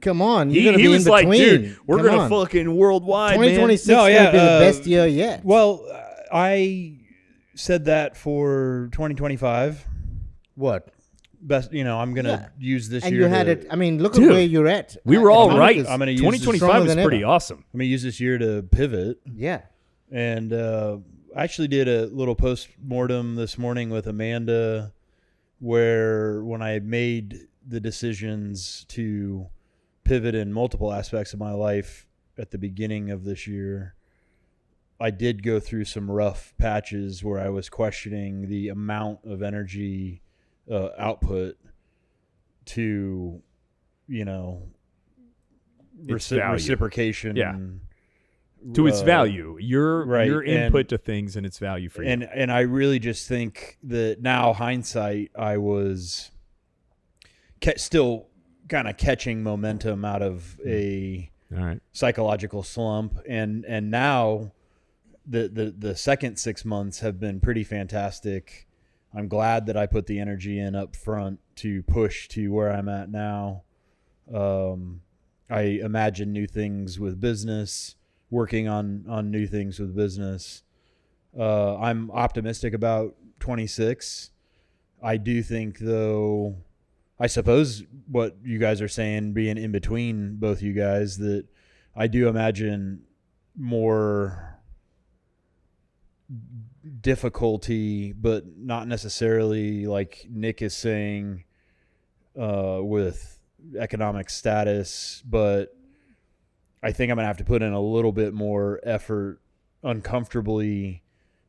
[SPEAKER 3] Come on. You're
[SPEAKER 2] He
[SPEAKER 3] gonna be
[SPEAKER 2] was
[SPEAKER 3] in
[SPEAKER 2] like,
[SPEAKER 3] between.
[SPEAKER 2] dude, we're
[SPEAKER 3] Come
[SPEAKER 2] going to
[SPEAKER 3] on.
[SPEAKER 2] fucking worldwide,
[SPEAKER 3] 2026
[SPEAKER 1] No,
[SPEAKER 3] is
[SPEAKER 1] yeah,
[SPEAKER 3] going to be the best year yet.
[SPEAKER 1] Well, I said that for 2025.
[SPEAKER 3] What?
[SPEAKER 1] Best, I'm gonna use this
[SPEAKER 3] And
[SPEAKER 1] year.
[SPEAKER 3] you had
[SPEAKER 1] to,
[SPEAKER 3] it. I mean, look
[SPEAKER 2] Dude,
[SPEAKER 3] at where you're at.
[SPEAKER 2] We were all
[SPEAKER 3] Economic
[SPEAKER 2] right.
[SPEAKER 3] is
[SPEAKER 1] I'm gonna use
[SPEAKER 2] 2025
[SPEAKER 3] stronger
[SPEAKER 2] is
[SPEAKER 3] than
[SPEAKER 2] pretty
[SPEAKER 3] ever.
[SPEAKER 2] awesome.
[SPEAKER 1] I'm gonna use this year to pivot.
[SPEAKER 3] Yeah.
[SPEAKER 1] And I actually did a little post-mortem this morning with Amanda where when I made the decisions to pivot in multiple aspects of my life at the beginning of this year, I did go through some rough patches where I was questioning the amount of energy output to,
[SPEAKER 2] Its value.
[SPEAKER 1] reciprocation.
[SPEAKER 2] Yeah. To its value, your input to things and its value for you.
[SPEAKER 1] And I really just think that now hindsight, I was still kind of catching momentum out of a psychological slump, and now the second 6 months have been pretty fantastic. I'm glad that I put the energy in up front to push to where I'm at now. I imagine new things with business, working on new things with business. I'm optimistic about 26. I do think, though, I suppose what you guys are saying, being in between both you guys, that I do imagine more difficulty, but not necessarily like Nick is saying with economic status, but I think I'm going to have to put in a little bit more effort uncomfortably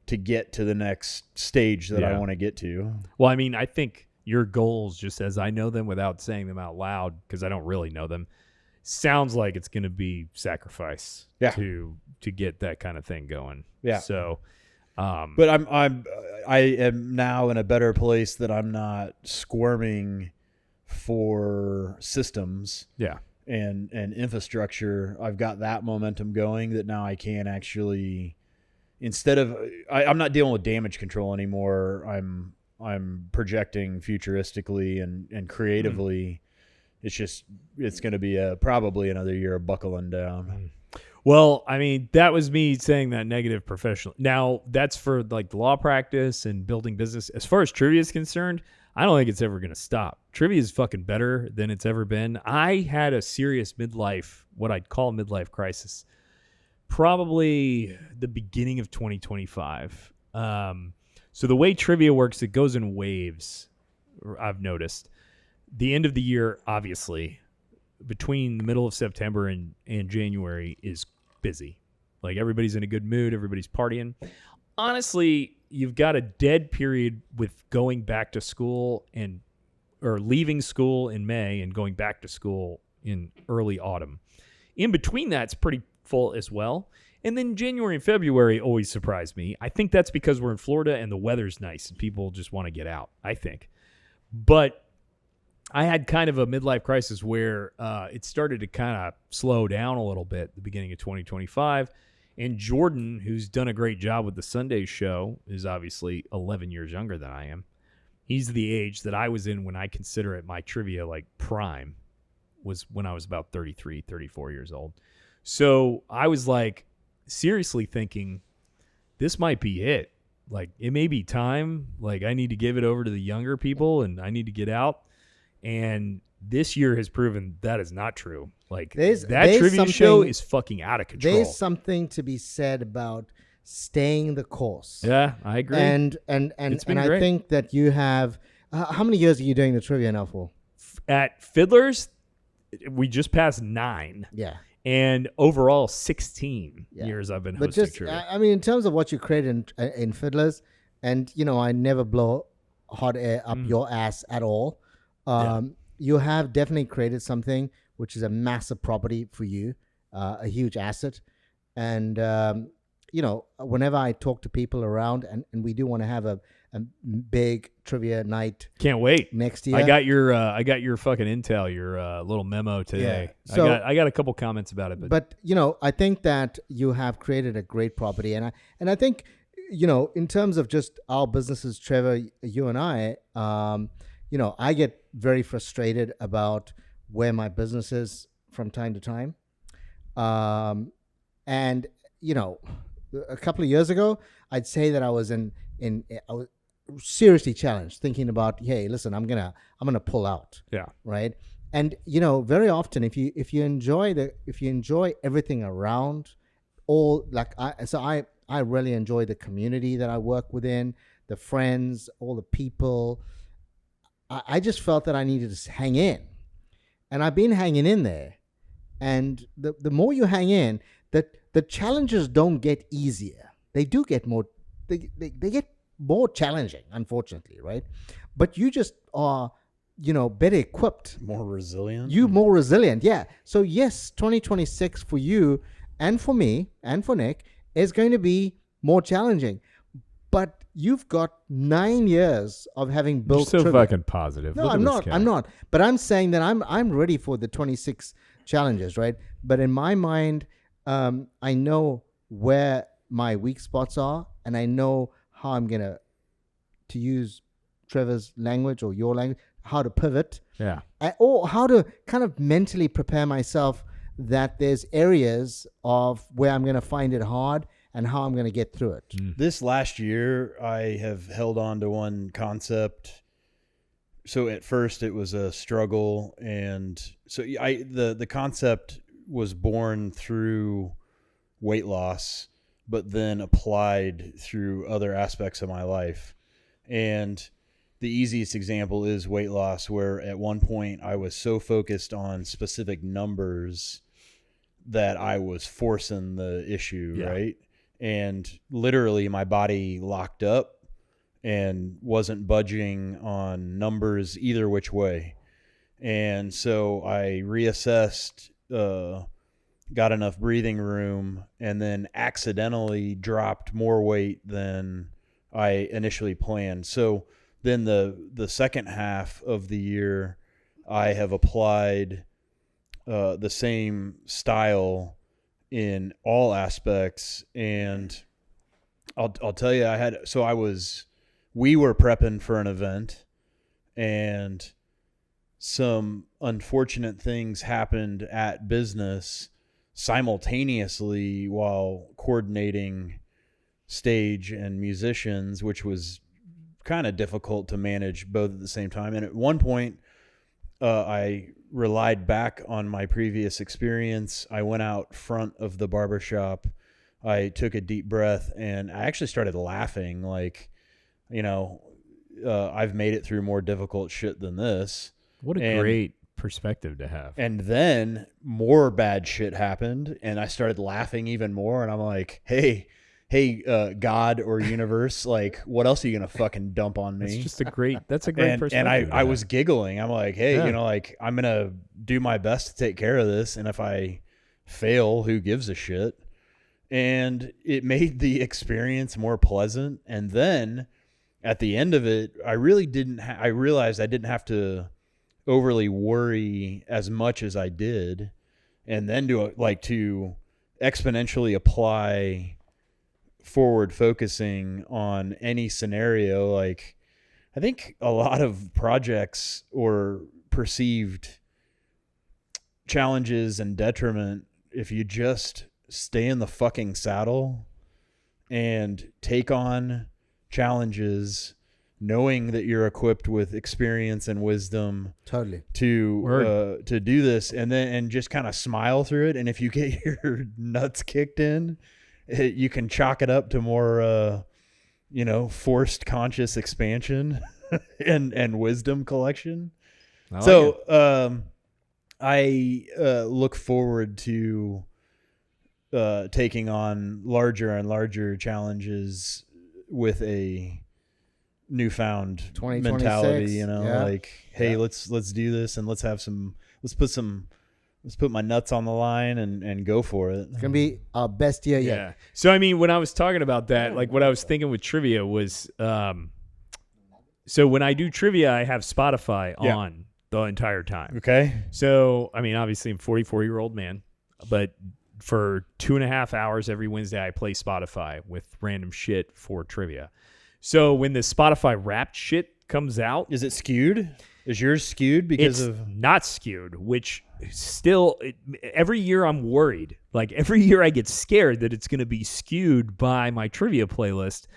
[SPEAKER 1] to get to the next stage that I want to get to.
[SPEAKER 2] Well, I mean, I think your goals, just as I know them without saying them out loud, because I don't really know them, sounds like it's going to be sacrifice to get that kind of thing going. Yeah. So,
[SPEAKER 1] but I am now in a better place that I'm not squirming for systems.
[SPEAKER 2] Yeah.
[SPEAKER 1] And infrastructure. I've got that momentum going that now I can actually, instead of I'm not dealing with damage control anymore. I'm projecting futuristically and creatively. It's going to be probably another year of buckling down.
[SPEAKER 2] Well, I mean, that was me saying that negative professional. Now that's for like the law practice and building business. As far as trivia is concerned, I don't think it's ever going to stop. Trivia is fucking better than it's ever been. I had a serious what I'd call midlife crisis, probably the beginning of 2025. So the way trivia works, it goes in waves, I've noticed. The end of the year, obviously, between the middle of September and January is busy. Like everybody's in a good mood. Everybody's partying. Honestly, you've got a dead period with going back to school or leaving school in May and going back to school in early autumn. In between that, it's pretty full as well. And then January and February always surprise me. I think that's because we're in Florida and the weather's nice and people just want to get out, I think. But I had kind of a midlife crisis where it started to kind of slow down a little bit at the beginning of 2025. And Jordan, who's done a great job with the Sunday show, is obviously 11 years younger than I am. He's the age that I was in when I consider it my trivia like prime, was when I was about 33, 34 years old. So I was like seriously thinking, this might be it. Like it may be time. Like I need to give it over to the younger people and I need to get out. And this year has proven that is not true. Like that trivia show is fucking out of control.
[SPEAKER 3] There's something to be said about staying the course.
[SPEAKER 2] Yeah, I agree.
[SPEAKER 3] And I think that you have how many years are you doing the trivia now for?
[SPEAKER 2] At Fiddlers, we just passed 9.
[SPEAKER 3] Yeah.
[SPEAKER 2] And overall 16 years I've been hosting trivia.
[SPEAKER 3] I mean, in terms of what you create in Fiddlers, and I never blow hot air up your ass at all. You have definitely created something which is a massive property for you, a huge asset. And, whenever I talk to people around, and we do want to have a big trivia night.
[SPEAKER 2] Can't wait.
[SPEAKER 3] Next year.
[SPEAKER 2] I got your fucking intel, your little memo today. Yeah. So, I got a couple comments about it.
[SPEAKER 3] But I think that you have created a great property. And I think, in terms of just our businesses, Trevor, you and I, I get very frustrated about where my business is from time to time. And, a couple of years ago, I'd say that I was I was seriously challenged, thinking about, hey, listen, I'm gonna pull out.
[SPEAKER 2] Yeah.
[SPEAKER 3] Right. And, very often if you enjoy everything around, I really enjoy the community that I work within, the friends, all the people. I just felt that I needed to hang in. And I've been hanging in there. And the more you hang in, the challenges don't get easier. They do get more, they get more challenging, unfortunately, right? But you just are, better equipped.
[SPEAKER 1] More resilient.
[SPEAKER 3] You more resilient, yeah. So yes, 2026 for you and for me and for Nick is going to be more challenging. But you've got 9 years of having
[SPEAKER 2] You're
[SPEAKER 3] built
[SPEAKER 2] so
[SPEAKER 3] trivia.
[SPEAKER 2] fucking positive.
[SPEAKER 3] No,
[SPEAKER 2] Look at
[SPEAKER 3] I'm
[SPEAKER 2] this
[SPEAKER 3] not.
[SPEAKER 2] guy.
[SPEAKER 3] I'm not. But I'm saying that I'm ready for the 26 challenges, right? But in my mind, I know where my weak spots are, and I know how I'm gonna, to use Trevor's language or your language, how to pivot,
[SPEAKER 2] Yeah.
[SPEAKER 3] or how to kind of mentally prepare myself that there's areas of where I'm gonna find it hard and how I'm gonna get through it.
[SPEAKER 1] This last year, I have held on to one concept. So at first it was a struggle, and so the concept was born through weight loss, but then applied through other aspects of my life. And the easiest example is weight loss, where at one point I was so focused on specific numbers that I was forcing the issue, right? And literally my body locked up and wasn't budging on numbers either which way. And so I reassessed, got enough breathing room, and then accidentally dropped more weight than I initially planned. So then the second half of the year, I have applied the same style in all aspects. And I'll tell you, we were prepping for an event, and some unfortunate things happened at business simultaneously while coordinating stage and musicians, which was kind of difficult to manage both at the same time. And at one point, I relied back on my previous experience. I went out front of the barbershop. I took a deep breath, and I actually started laughing like, I've made it through more difficult shit than this.
[SPEAKER 2] What a great perspective to have.
[SPEAKER 1] And then more bad shit happened, and I started laughing even more. And I'm like, hey, God or universe, like, what else are you gonna fucking dump on me?
[SPEAKER 2] That's a great perspective.
[SPEAKER 1] And I was giggling. I'm like, hey, I'm gonna do my best to take care of this, and if I fail, who gives a shit? And it made the experience more pleasant. And then at the end of it, I realized I didn't have to overly worry as much as I did, and then to exponentially apply forward focusing on any scenario. Like, I think a lot of projects or perceived challenges and detriment, if you just stay in the fucking saddle and take on challenges, knowing that you're equipped with experience and wisdom
[SPEAKER 3] Totally.
[SPEAKER 1] to do this, and just kind of smile through it. And if you get your nuts kicked in, you can chalk it up to more, forced conscious expansion and wisdom collection. I look forward to taking on larger and larger challenges with a newfound mentality, like, hey, let's do this, and let's put my nuts on the line and go for it.
[SPEAKER 3] It's gonna be our best year yet.
[SPEAKER 2] Yeah. So I mean, when I was talking about that, like what I was thinking with trivia was, so when I do trivia, I have Spotify on the entire time.
[SPEAKER 1] Okay.
[SPEAKER 2] So I mean, obviously, I'm a 44-year-old man, but for 2.5 hours every Wednesday, I play Spotify with random shit for trivia. So when the Spotify Wrapped shit comes out,
[SPEAKER 1] is it skewed? Is yours skewed because
[SPEAKER 2] it's not skewed, which still every year I'm worried. Like every year I get scared that it's going to be skewed by my trivia playlist,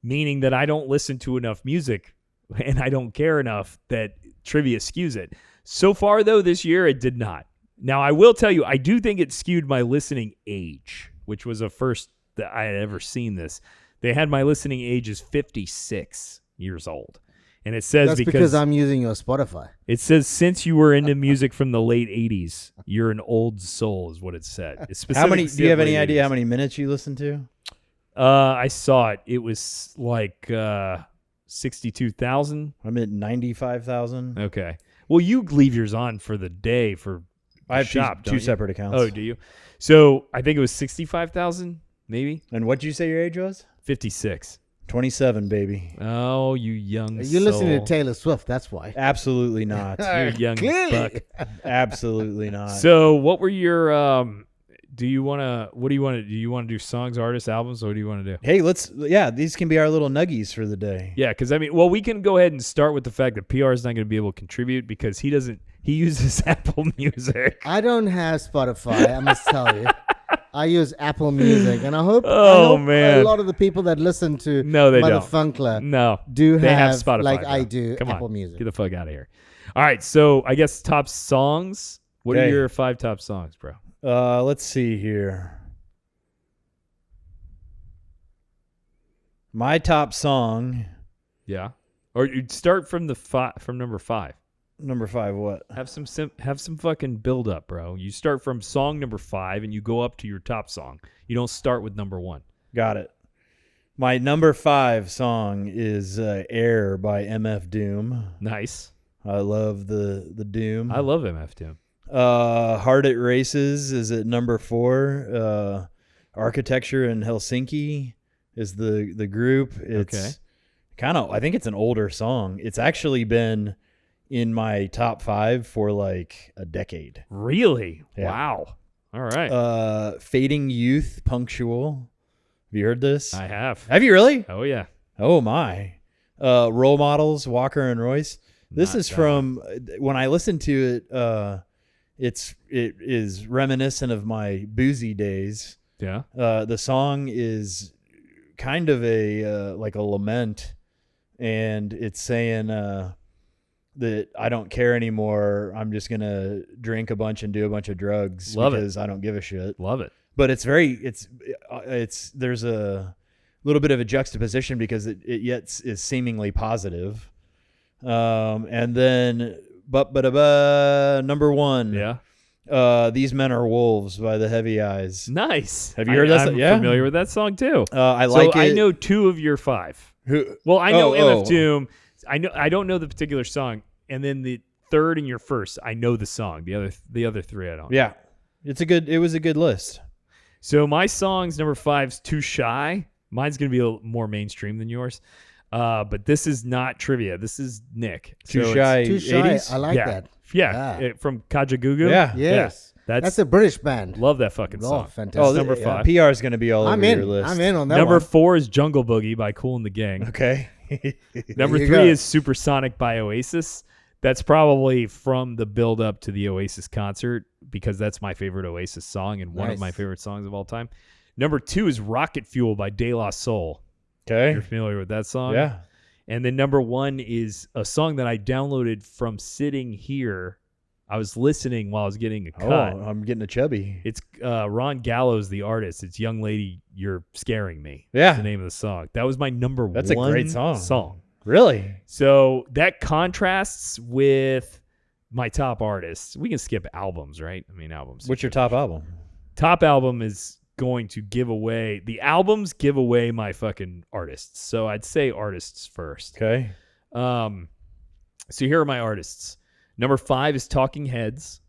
[SPEAKER 2] meaning that I don't listen to enough music and I don't care enough that trivia skews it. So far though, this year it did not. Now I will tell you, I do think it skewed my listening age, which was a first that I had ever seen this. They had my listening age as 56 years old. And it says
[SPEAKER 3] That's because I'm using your Spotify.
[SPEAKER 2] it says since you were into music from the late 80s, you're an old soul is what it said. It's
[SPEAKER 1] How many?
[SPEAKER 2] specific
[SPEAKER 1] Do you have any
[SPEAKER 2] late
[SPEAKER 1] idea
[SPEAKER 2] 80s.
[SPEAKER 1] how many minutes you listened to?
[SPEAKER 2] I saw it. It was like 62,000.
[SPEAKER 1] I'm at 95,000.
[SPEAKER 2] Okay. Well, you leave yours on for the day for
[SPEAKER 1] I have
[SPEAKER 2] shop,
[SPEAKER 1] two
[SPEAKER 2] don't you?
[SPEAKER 1] separate accounts.
[SPEAKER 2] Oh, do you? So I think it was 65,000, maybe
[SPEAKER 1] And what did you say your age was?
[SPEAKER 2] 56.
[SPEAKER 1] 27, baby.
[SPEAKER 2] Oh, you young
[SPEAKER 3] You're listening
[SPEAKER 2] soul.
[SPEAKER 3] to Taylor Swift. That's why.
[SPEAKER 1] Absolutely not.
[SPEAKER 2] You're a young
[SPEAKER 3] Clearly.
[SPEAKER 2] buck.
[SPEAKER 1] Absolutely not.
[SPEAKER 2] So, what were your? What do you want to? Do you want to do songs, artists, albums? Or what do you want to do?
[SPEAKER 1] Hey, these can be our little nuggies for the day.
[SPEAKER 2] Yeah, because I mean, well, we can go ahead and start with the fact that PR is not going to be able to contribute because he doesn't. He uses Apple Music.
[SPEAKER 3] I don't have Spotify. I must tell you. I use Apple Music, and I hope,
[SPEAKER 2] man.
[SPEAKER 3] a lot of the people that listen to
[SPEAKER 2] No, they don't.
[SPEAKER 3] Motherfunkler
[SPEAKER 2] No,
[SPEAKER 3] do
[SPEAKER 2] they have
[SPEAKER 3] have
[SPEAKER 2] Spotify,
[SPEAKER 3] like
[SPEAKER 2] bro.
[SPEAKER 3] I do
[SPEAKER 2] Come
[SPEAKER 3] Apple
[SPEAKER 2] on,
[SPEAKER 3] Music.
[SPEAKER 2] get the fuck out of here. All right, so I guess top songs. What are
[SPEAKER 1] Okay.
[SPEAKER 2] your 5 top songs, bro?
[SPEAKER 1] Let's see here. My top song,
[SPEAKER 2] Yeah, or you'd start from from number 5.
[SPEAKER 1] number 5, what?
[SPEAKER 2] Have some fucking build up, bro. You start from song number 5 and you go up to your top song. You don't start with number 1.
[SPEAKER 1] Got it. My number 5 song is Air by MF Doom.
[SPEAKER 2] Nice.
[SPEAKER 1] I love the Doom.
[SPEAKER 2] I love MF Doom.
[SPEAKER 1] Hard at Races is at number 4. Architecture in Helsinki is the group. It's
[SPEAKER 2] Okay.
[SPEAKER 1] kind of, I think it's an older song. It's actually been in my top 5 for like a decade.
[SPEAKER 2] Really?
[SPEAKER 1] Yeah.
[SPEAKER 2] Wow. All right.
[SPEAKER 1] Fading Youth, Punctual. Have you heard this?
[SPEAKER 2] I have.
[SPEAKER 1] Have you really?
[SPEAKER 2] Oh yeah.
[SPEAKER 1] Oh my. Role Models, Walker and Royce. This
[SPEAKER 2] Not
[SPEAKER 1] is
[SPEAKER 2] that
[SPEAKER 1] from when I listened to it. It is reminiscent of my boozy days.
[SPEAKER 2] Yeah.
[SPEAKER 1] The song is kind of a like a lament, and it's saying that I don't care anymore. I'm just gonna drink a bunch and do a bunch of drugs
[SPEAKER 2] Love it.
[SPEAKER 1] because I don't give a shit.
[SPEAKER 2] Love it.
[SPEAKER 1] But it's there's a little bit of a juxtaposition because it yet is seemingly positive. And then number 1.
[SPEAKER 2] Yeah.
[SPEAKER 1] These Men Are Wolves by the Heavy Eyes.
[SPEAKER 2] Nice.
[SPEAKER 1] Have you heard that?
[SPEAKER 2] I'm
[SPEAKER 1] Yeah.
[SPEAKER 2] familiar with that song too.
[SPEAKER 1] I
[SPEAKER 2] So
[SPEAKER 1] like it.
[SPEAKER 2] I know 2 of your 5.
[SPEAKER 1] Who?
[SPEAKER 2] Well, I know
[SPEAKER 1] Oh,
[SPEAKER 2] MF Doom. I don't know the particular song, and then the third and your first, I know the song. The other 3 I don't.
[SPEAKER 1] Yeah, it was a good list.
[SPEAKER 2] So my song's number 5's Too Shy. Mine's gonna be a little more mainstream than yours. But this is not trivia. This is Nick.
[SPEAKER 1] Too
[SPEAKER 2] So
[SPEAKER 1] Shy.
[SPEAKER 3] Too shy.
[SPEAKER 1] 80s?
[SPEAKER 3] I like
[SPEAKER 2] yeah.
[SPEAKER 3] that.
[SPEAKER 2] Yeah, from Kajagoogoo.
[SPEAKER 1] Yeah.
[SPEAKER 3] Yes. That's a British band.
[SPEAKER 2] Love that fucking
[SPEAKER 3] Oh,
[SPEAKER 2] song.
[SPEAKER 3] fantastic.
[SPEAKER 1] Oh,
[SPEAKER 2] number 5.
[SPEAKER 1] PR is going to be all
[SPEAKER 3] I'm
[SPEAKER 1] over
[SPEAKER 3] in.
[SPEAKER 1] your list.
[SPEAKER 3] I'm in on that
[SPEAKER 2] Number
[SPEAKER 3] one.
[SPEAKER 2] 4 is Jungle Boogie by Kool and the Gang.
[SPEAKER 1] Okay.
[SPEAKER 2] Number
[SPEAKER 3] you
[SPEAKER 2] 3
[SPEAKER 3] go.
[SPEAKER 2] is Supersonic by Oasis. That's probably from the build up to the Oasis concert because that's my favorite Oasis song and one of
[SPEAKER 3] Nice.
[SPEAKER 2] my favorite songs of all time. Number 2 is Rocket Fuel by De La Soul.
[SPEAKER 1] Okay.
[SPEAKER 2] You're familiar with that song?
[SPEAKER 1] Yeah.
[SPEAKER 2] And then number 1 is a song that I downloaded from sitting here. I was listening while I was getting a
[SPEAKER 1] Oh,
[SPEAKER 2] cut.
[SPEAKER 1] I'm getting a chubby.
[SPEAKER 2] It's Ron Gallows, the artist. It's Young Lady, You're Scaring Me.
[SPEAKER 1] Yeah.
[SPEAKER 2] That's the name of the song. That was my number
[SPEAKER 1] That's a
[SPEAKER 2] one
[SPEAKER 1] great song.
[SPEAKER 2] song.
[SPEAKER 1] Really?
[SPEAKER 2] So that contrasts with my top artists. We can skip albums, right? I mean, albums.
[SPEAKER 1] What's your top album?
[SPEAKER 2] Top album is going to give away the albums give away my fucking artists. So I'd say artists first.
[SPEAKER 1] Okay.
[SPEAKER 2] So here are my artists. Number 5 is Talking Heads.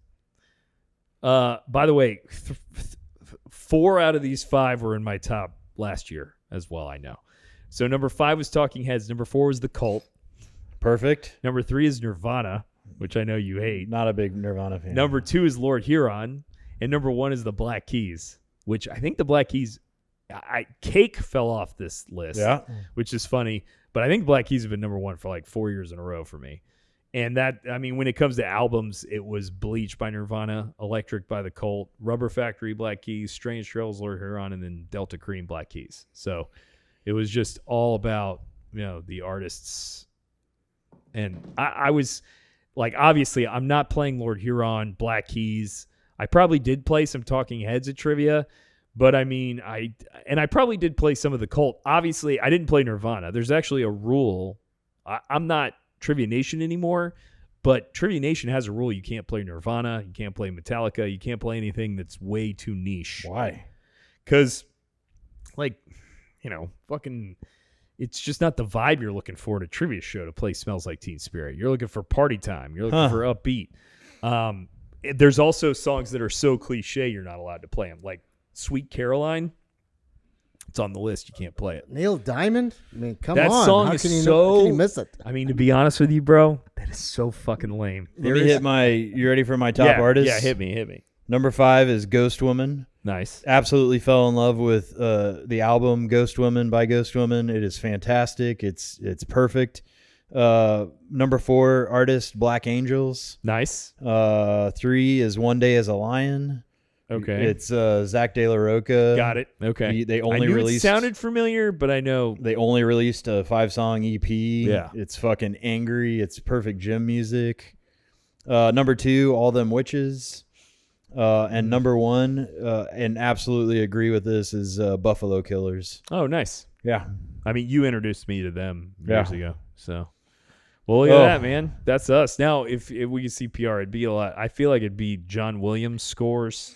[SPEAKER 2] By the way, 4 out of these 5 were in my top last year as well, I know. So number 5 was Talking Heads. Number 4 was The Cult.
[SPEAKER 1] Perfect.
[SPEAKER 2] Number 3 is Nirvana, which I know you hate.
[SPEAKER 1] Not a big Nirvana fan.
[SPEAKER 2] Number 2 is Lord Huron. And number 1 is the Black Keys, which I think the Black Keys, Cake fell off this list,
[SPEAKER 1] Yeah.
[SPEAKER 2] which is funny. But I think Black Keys have been number 1 for like 4 years in a row for me. And that, I mean, when it comes to albums, it was Bleach by Nirvana, Electric by The Cult, Rubber Factory, Black Keys, Strange Trails, Lord Huron, and then Delta Cream, Black Keys. So it was just all about, the artists. And I was like, obviously, I'm not playing Lord Huron, Black Keys. I probably did play some Talking Heads at trivia, but I mean, I probably did play some of The Cult. Obviously, I didn't play Nirvana. There's actually a rule. I'm not Trivia Nation anymore, but Trivia Nation has a rule: you can't play Nirvana, you can't play Metallica, you can't play anything that's way too niche.
[SPEAKER 1] Why?
[SPEAKER 2] Because, like, fucking, it's just not the vibe you're looking for at a trivia show to play Smells Like Teen Spirit. You're looking for party time. You're looking for upbeat. There's also songs that are so cliche you're not allowed to play them. Like Sweet Caroline, it's on the list. You can't play it.
[SPEAKER 3] Neil Diamond? I mean, come
[SPEAKER 2] That
[SPEAKER 3] on.
[SPEAKER 2] song
[SPEAKER 3] How
[SPEAKER 2] is
[SPEAKER 3] can you
[SPEAKER 2] so...
[SPEAKER 3] how can you miss it?
[SPEAKER 2] I mean, to be honest with you, bro, that is so fucking lame.
[SPEAKER 1] Let me hit my. You ready for my top artist?
[SPEAKER 2] Yeah, hit me.
[SPEAKER 1] Number 5 is Ghost Woman.
[SPEAKER 2] Nice.
[SPEAKER 1] Absolutely fell in love with the album Ghost Woman by Ghost Woman. It is fantastic. It's perfect. Number 4 artist Black Angels.
[SPEAKER 2] Nice.
[SPEAKER 1] 3 is One Day as a Lion.
[SPEAKER 2] Okay.
[SPEAKER 1] It's Zach De La Roca.
[SPEAKER 2] Got it. Okay.
[SPEAKER 1] They only
[SPEAKER 2] I knew
[SPEAKER 1] released.
[SPEAKER 2] it sounded familiar, but I know.
[SPEAKER 1] They only released a 5-song EP.
[SPEAKER 2] Yeah.
[SPEAKER 1] It's fucking angry. It's perfect gym music. Number 2, All Them Witches. And number 1, and absolutely agree with this, is Buffalo Killers.
[SPEAKER 2] Oh, nice.
[SPEAKER 1] Yeah.
[SPEAKER 2] I mean, you introduced me to them years
[SPEAKER 1] Yeah.
[SPEAKER 2] ago. So, well, look at that, man. That's us. Now, if we could see PR, it'd be a lot. I feel like it'd be John Williams scores.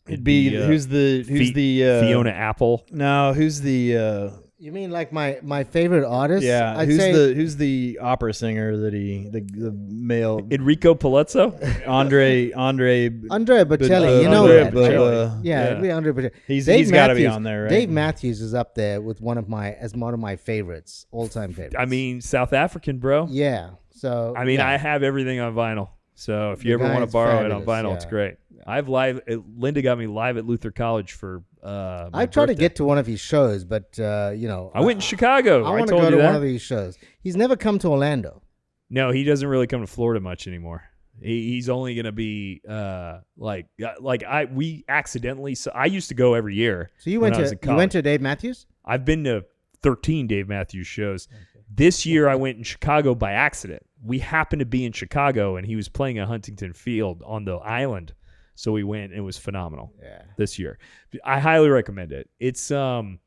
[SPEAKER 1] It'd be who's the
[SPEAKER 2] Fiona Apple.
[SPEAKER 1] No, who's the
[SPEAKER 3] You mean like my favorite artist?
[SPEAKER 1] yeah,
[SPEAKER 3] I'd
[SPEAKER 1] who's
[SPEAKER 3] say
[SPEAKER 1] who's the opera singer that the male
[SPEAKER 2] Enrico Palazzo.
[SPEAKER 1] Andre
[SPEAKER 3] Andrea Bocelli. You know
[SPEAKER 2] Andrea
[SPEAKER 3] that.
[SPEAKER 2] Bocelli.
[SPEAKER 3] Right? Yeah, it'd be Andrea Bocelli.
[SPEAKER 1] he's got to be on there, right?
[SPEAKER 3] Dave Matthews is up there with one of my favorites, all-time favorites.
[SPEAKER 2] I mean, South African, bro.
[SPEAKER 3] yeah. So
[SPEAKER 2] I mean,
[SPEAKER 3] yeah.
[SPEAKER 2] I have everything on vinyl. So if
[SPEAKER 3] The
[SPEAKER 2] you ever want
[SPEAKER 3] guy's
[SPEAKER 2] to borrow it on
[SPEAKER 3] fabulous,
[SPEAKER 2] vinyl, it's
[SPEAKER 3] yeah.
[SPEAKER 2] great. I've live. Linda got me live at Luther College for.
[SPEAKER 3] I tried to get to one of his shows, but
[SPEAKER 2] I went in Chicago.
[SPEAKER 3] I
[SPEAKER 2] I
[SPEAKER 3] want to
[SPEAKER 2] told
[SPEAKER 3] go
[SPEAKER 2] you
[SPEAKER 3] to
[SPEAKER 2] that.
[SPEAKER 3] one of these shows. He's never come to Orlando.
[SPEAKER 2] No, he doesn't really come to Florida much anymore. He's only gonna be we accidentally. So I used to go every year.
[SPEAKER 3] So you
[SPEAKER 2] when
[SPEAKER 3] went
[SPEAKER 2] I was in
[SPEAKER 3] to you went
[SPEAKER 2] college.
[SPEAKER 3] to Dave Matthews?
[SPEAKER 2] I've been to 13 Dave Matthews shows. This year I went in Chicago by accident. We happened to be in Chicago and he was playing at Huntington Field on the island. So we went and it was phenomenal.
[SPEAKER 3] Yeah.
[SPEAKER 2] This year. I highly recommend it. It's something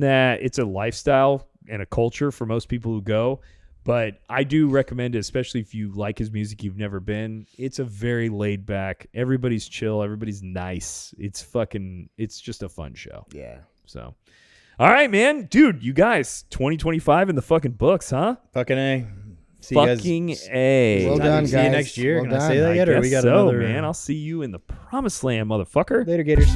[SPEAKER 2] that it's a lifestyle and a culture for most people who go, but I do recommend it, especially if you like his music, you've never been. It's a very laid back, everybody's chill, everybody's nice. It's just a fun show.
[SPEAKER 3] Yeah.
[SPEAKER 2] So, all right, man. Dude, you guys, 2025 in the fucking books, huh?
[SPEAKER 1] fucking A. See
[SPEAKER 2] Fucking
[SPEAKER 1] you guys.
[SPEAKER 2] A.
[SPEAKER 3] Well done,
[SPEAKER 1] See you
[SPEAKER 3] guys.
[SPEAKER 1] next year.
[SPEAKER 3] Well
[SPEAKER 1] Can I
[SPEAKER 3] done.
[SPEAKER 1] say that yet, or
[SPEAKER 2] I
[SPEAKER 1] we
[SPEAKER 2] guess
[SPEAKER 1] got
[SPEAKER 2] so,
[SPEAKER 1] another?
[SPEAKER 2] man. I'll see you in the promised land, motherfucker.
[SPEAKER 1] Later, Gators.